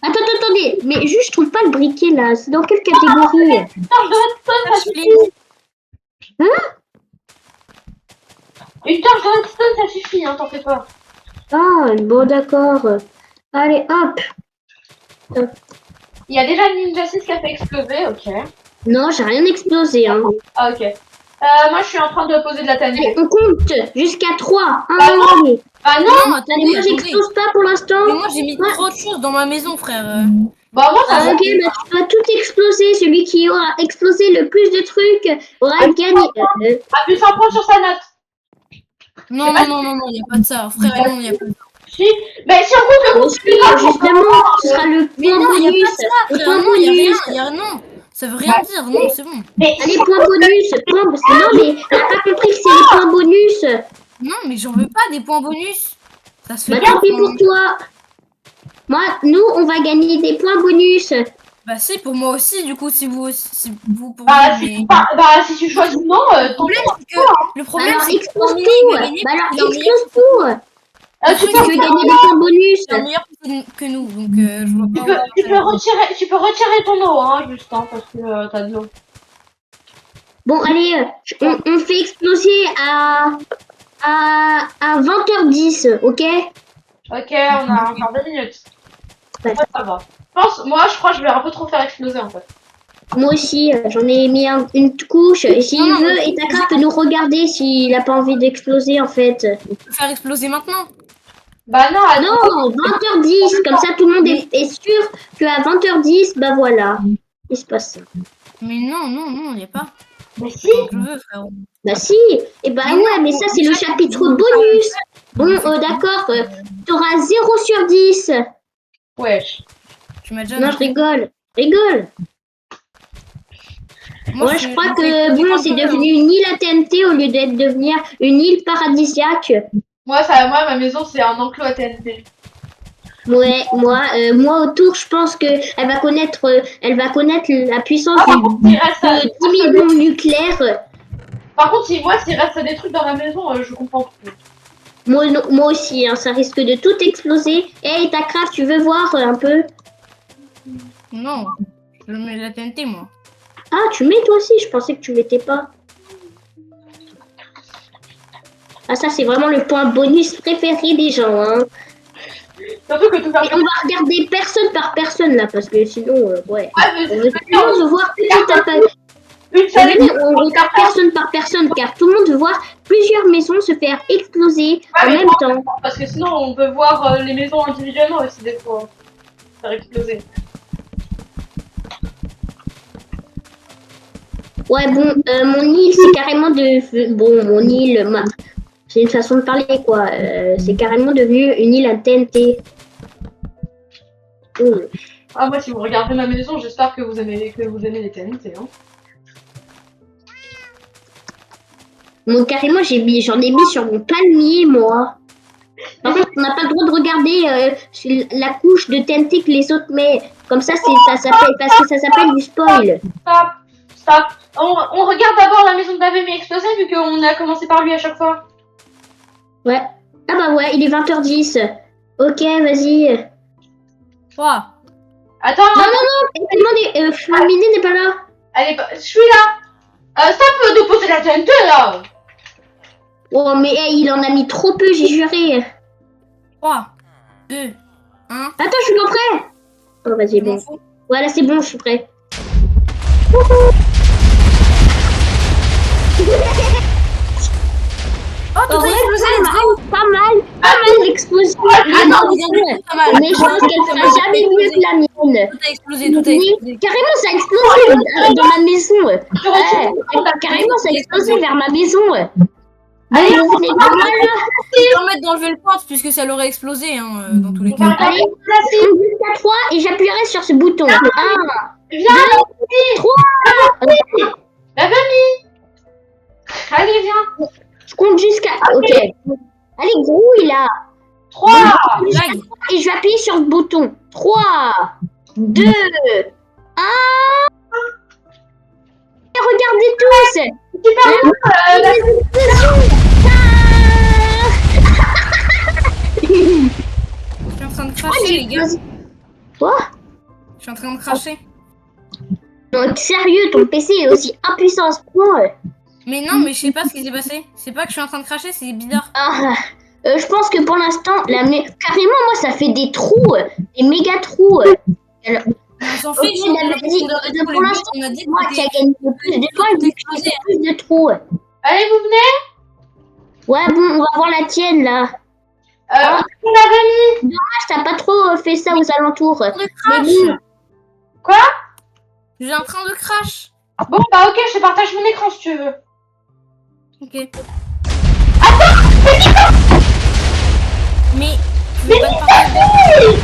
Attendez, mais juste, je trouve pas le briquet, là. C'est dans quelle catégorie? Une torche de redstone, ça que suffit. Une torche de redstone, ça suffit, hein, t'en fais pas. Ah, bon, d'accord. Allez, hop. Il y a déjà Ninja 6 qui a fait exploser, ok. Non, j'ai rien explosé, hein. Ah, ok. Moi, je suis en train de poser de la TNT. Allez, on compte jusqu'à 3. 1, Bah, non. allez. Ah non. Non, Allez, attendez, moi attendez. j'explose pas pour l'instant. Mais moi, j'ai mis Ouais. trop de choses dans ma maison, frère. Bah moi ça Ah, va. ok, bah, tu vas tout exploser. Celui qui aura explosé le plus de trucs aura gagné. A plus un point sur sa note. Non, non, non, non, non, y a pas de ça. Frère, non, y a pas de ça. Si. Mais si on compte le Aussi, justement, ce sera le Mais point non, y a pas bonus. de ça, Le frère. point Non, y a rien. bonus. Non. Ça veut rien dire. Non, c'est bon. Mais Allez, point bonus. Non, mais t'as pas compris que c'est les points bonus. Non, mais j'en veux pas des points bonus. Ça se fait Bah, pas. tant pis pour toi. Moi, nous, on va gagner des points bonus. Bah, si, pour moi aussi, du coup, si vous pour bah, vous, mais. si tu choisis non, Le problème, c'est que. Le Bah, problème, alors, c'est que explose Mini, tout. il va gagner Bah, alors, parce qu'il a un meilleur explose tout. Le tu truc, peux Tu veux gagner des points bonus. il a un meilleur que nous, donc je vois pas. tu peux retirer ton eau, hein, juste, hein, parce que t'as de l'eau. Bon, allez, on fait exploser à 20h10, ok? Ok, on a encore 2 minutes. Ouais. Ouais, ça va. Je crois que je vais un peu trop faire exploser en fait. Moi aussi, j'en ai mis une couche. Et s'il Non, veut, mais- Etaka peut nous regarder s'il a pas envie d'exploser, en fait. Faire exploser maintenant. Bah non, attends. Non, 20h10, comme ça tout le monde est sûr qu'à 20h10, bah voilà, il se passe ça. Mais non, y a pas. Mais si. Quand je veux, frérot. Bah si, et bah Mais ouais, non, mais ça c'est le déjà, chapitre vous- bonus. Bon, d'accord, t'auras 0 sur 10. Wesh. Tu m'as déjà Non, je noté. rigole. Moi, Ouais, je crois fais que exploser bon, quand c'est je veux, devenu une île à TNT au lieu d'être devenir une île paradisiaque. Moi, ma maison, c'est un enclos à TNT. Ouais, moi autour, je pense que elle va connaître la puissance Par contre, s'il reste, de 10 000 bombes nucléaires. s'il reste des trucs dans la maison, je comprends plus. Moi aussi, hein, ça risque de tout exploser. Hey, Takra, tu veux voir un peu? Non, je mets la TNT, moi. Ah, tu mets toi aussi, je pensais que tu mettais pas. Ah, ça, c'est vraiment le point bonus préféré des gens, hein. Surtout que tout ça. Et on va regarder personne par personne, là, parce que sinon, ouais. Ouais, mais On veut tout le monde veut voir petit à petit. une seule Venez, on regarde personne par personne, car tout le monde veut voir plusieurs maisons se faire exploser en mais même temps. parce que sinon, on peut voir les maisons individuellement aussi, des fois. Faire exploser. Ouais, bon, mon île, c'est carrément de... Bon, mon île, c'est une façon de parler, quoi. C'est carrément devenu une île à TNT. Oh. Ah, moi, si vous regardez ma maison, j'espère que vous aimez les TNT, hein. Bon, carrément, j'en ai mis sur mon palmier, moi. Par contre, on n'a pas le droit de regarder la couche de TNT que les autres mettent. Comme ça, ça s'appelle, parce que ça s'appelle du spoil. Stop. On regarde d'abord la maison de Davemi exploser, vu qu'on a commencé par lui à chaque fois. Ouais. Ah bah ouais, il est 20h10. Ok, vas-y. 3. Attends, Tout le monde est... Mine n'est pas là. je suis là. Stop de poser la TNT, là. Oh, mais hey, il en a mis trop peu, j'ai juré. 3, 2, 1. Attends, je suis pas prêt. Oh, vas-y, bon. Voilà, c'est bon, je suis prêt. Oh, tout a explosé, let's go. Pas mal l'explosion. Mais je pense qu'elle fera jamais mieux que la mienne. Tout a explosé, tout a explosé. Carrément, ça a explosé dans ma maison. Ouais, carrément, ça a explosé vers ma maison. Allez, vous venez pas mal là. Je vais permettre d'enlever le porte puisque ça l'aurait explosé, hein, dans tous les cas. Allez, je compte jusqu'à 3 et j'appuierai sur ce bouton. 1, Viens, 3. la famille. Allez, viens. Je compte jusqu'à... Ok. Allez, grouille là. 3. Et je vais appuyer sur le bouton. 3, 2, 1. Et regardez tous. Je suis en train de cracher, les gars. Quoi? Je suis en train de cracher. Non, sérieux, ton PC est aussi impuissant à ce point. Mais non, mais je sais pas ce qui s'est passé. C'est pas que je suis en train de cracher, c'est bizarre. Ah, je pense que pour l'instant, carrément, moi, ça fait des trous, des méga trous. Alors, On s'en fiche. on avait dit que pour l'instant, on a dit moi qui a gagné le plus de points, vu que je fais plus de trous. Allez, vous venez. Ouais, bon, on va voir la tienne là. On l'avait mis. T'as pas trop fait ça aux alentours. De Mais crash. bon, Quoi? J'ai un train de crash. Bon, bah ok, je te partage mon écran si tu veux. Ok. Mais tu fais pas de partage.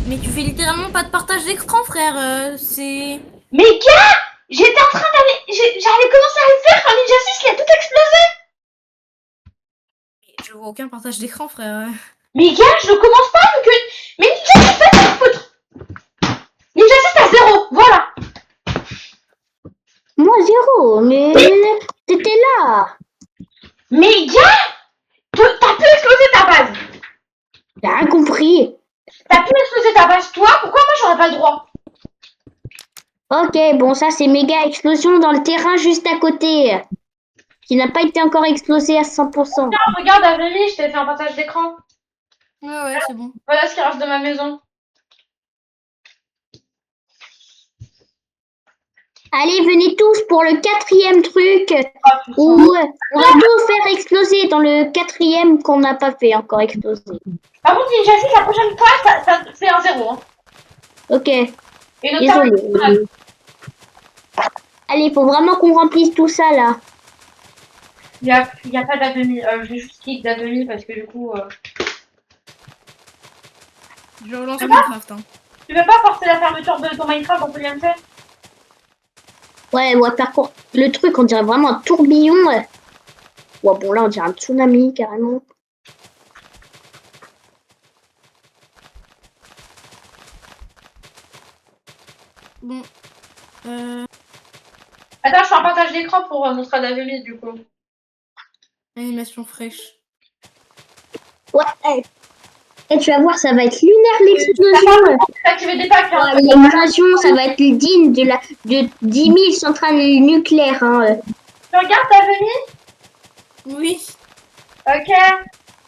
Mais tu fais littéralement pas de partage d'écran, frère. C'est. Mais gars, j'étais en train d'aller... J'allais commencer à le faire quand Ninja 6 il a tout explosé. Je vois aucun partage d'écran, frère. Mais gars, je le commence pas vu que... Mais Ninja 6 va te foutre. Ninja 6 t'as 0, voilà. moi 0, mais t'étais là. Mais gars, t'as pu exploser ta base. T'as rien compris. T'as pu exploser ta base, toi, pourquoi moi j'aurais pas le droit? Ok, bon, ça c'est méga explosion dans le terrain juste à côté. Qui n'a pas été encore explosé à 100%. Regarde, Avélie, je t'ai fait un partage d'écran. Ouais, c'est bon. Voilà ce qui reste de ma maison. Allez, venez tous pour le 4e truc. Ah, putain. Où on va tout faire exploser dans le 4e qu'on n'a pas fait encore exploser. Par contre, Ninja 6, la prochaine fois, ça fait un 0. Hein. Ok, Et notamment... désolé. Allez, faut vraiment qu'on remplisse tout ça là. Il y a pas d'Avélie. Je vais juste cliquer d'Avélie parce que du coup... Je relance Minecraft. Hein. Tu veux pas forcer la fermeture de ton Minecraft dans TNT? Ouais, par contre, le truc, on dirait vraiment un tourbillon. Ouais, bon, là, on dirait un tsunami carrément. Bon. Attends, je fais un partage d'écran pour montrer à David du coup. Animation fraîche. Ouais, et tu vas voir, ça va être lunaire l'explosion. Activer des packs, hein. Ouais, l'explosion, ça va être digne de 10 000 centrales nucléaires. Hein. Tu regardes David? Oui. Ok.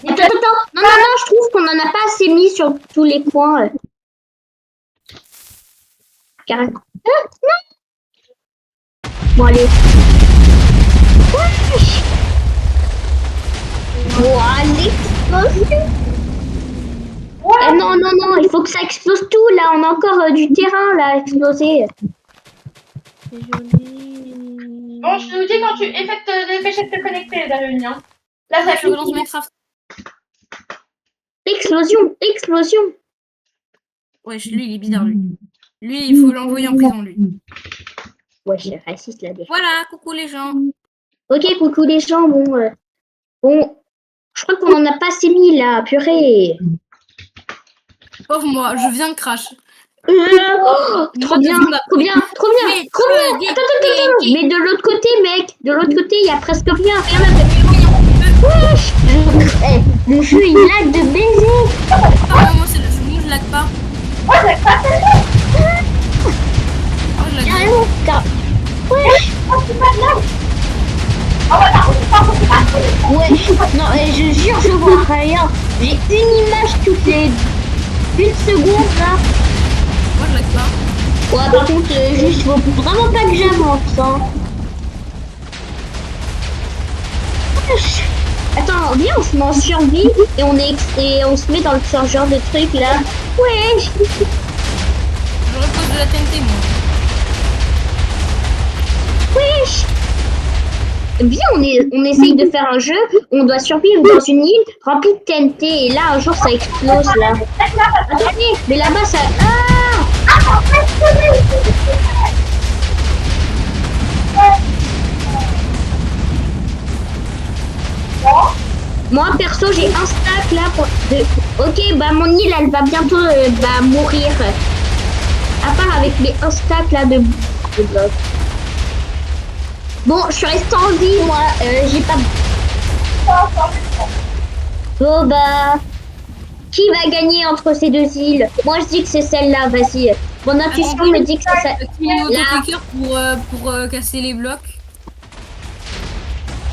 Attends. Non, je trouve qu'on en a pas assez mis sur tous les coins. Carrément. Non. Bon, allez. Wesh. Wow, l'explosion. Ouais. Non, il faut que ça explose tout. Là, on a encore du terrain là à exploser. C'est joli. Bon, je te dis quand tu effectues dépêcher de te connecter, David. Hein. Là, ça Je relance Minecraft. Explosion. Ouais, lui, il est bizarre, lui. Lui, il faut l'envoyer en prison, lui. Ouais, j'ai raciste là. Voilà, coucou les gens. Ok, coucou les gens. Bon, je crois qu'on en a pas assez mis là, purée. Pauvre moi, je viens de crash. Trop bien. Mais, Attends. Mais de l'autre côté, mec, il y a presque rien. Wesh. Le jeu, il lag de baiser. Ah, moi, c'est le jeu, moi, je lag pas. Moi, je lag Carrément. Wesh. Ouais, non, je jure, je vois rien. J'ai une image toutes les 1 seconde là. Moi, je lag pas. Ouais, par contre, juste, faut vraiment pas que j'avance. Hein. Wesh. Attends, viens, on se met en survie et on se met dans ce genre de truc là. Wesh. Je repose de la TNT, moi. Wesh. Viens, on essaye de faire un jeu où on doit survivre dans une île remplie de TNT et là un jour ça explose là. Attendez, mais là-bas ça... Moi perso j'ai un stack là pour... Ok, bah mon île elle va bientôt mourir. À part avec les un stack là de blocs. Bon, je suis restée en vie, moi. J'ai pas... Bon, bah... Qui va gagner entre ces deux îles? Moi, je dis que c'est celle-là, vas-y. Mon intuition me dit que c'est ça. Là. Pour casser les blocs.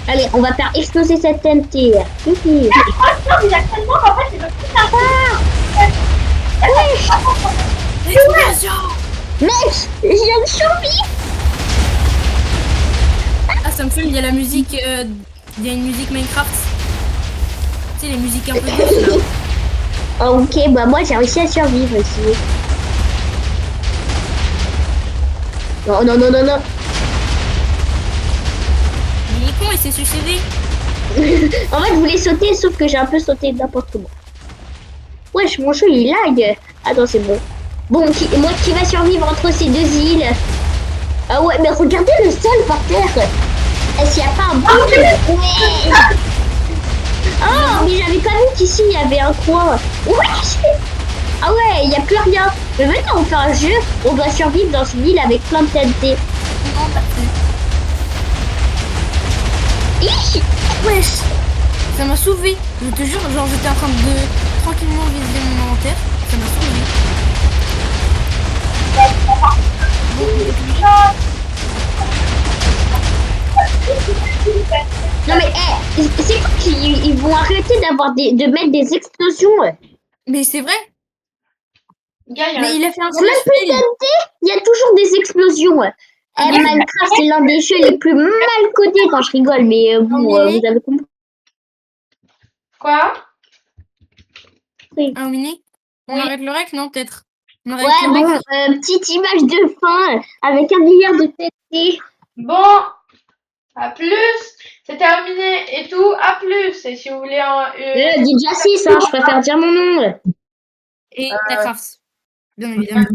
Allez, on va faire exploser cette TNT. Youpi. Explosion. Mec, j'ai une survie. Ah, ça me fume, il y a la musique, il y a une musique Minecraft. Tu sais, les musiques un peu douces là. Oh, ok, bah moi j'ai réussi à survivre ici. Non, non, non, non, non. Il est con, il s'est suicidé. En fait, je voulais sauter, sauf que j'ai un peu sauté n'importe comment. Wesh, mon jeu il lag. Attends, c'est bon. Bon, moi qui va survivre entre ces deux îles? Ah ouais, mais regardez le sol par terre. Est-ce qu'il n'y a pas un bout de... Ouais. Oh, mais j'avais pas vu qu'ici il y avait un coin. Wesh. Ah ouais, il n'y a plus rien. Mais maintenant on fait un jeu, on doit survivre dans une île avec plein de TNT. Non, merci. Hi. Wesh. Ça m'a sauvé. Je te jure, genre j'étais en train de tranquillement viser mon inventaire. Ça m'a sauvé. Non mais, c'est quoi qu'ils vont arrêter de mettre des explosions? Mais c'est vrai. Gars, il y a Mais il a fait un Il y a même slash plus de fail. TNT, il y a toujours des explosions. Minecraft, c'est l'un des jeux les plus mal codés quand je rigole, mais bon, Mini. vous avez compris. Quoi? Un mini. On Oui. arrête le rec, non, peut-être. On arrête Ouais, le bon, rec. petite image de fin avec 1 milliard de TNT. Bon, à plus. C'est terminé et tout. À plus. Et si vous voulez Dis déjà 6, hein, je préfère dire mon nom. Et Minecraft. Bien évidemment.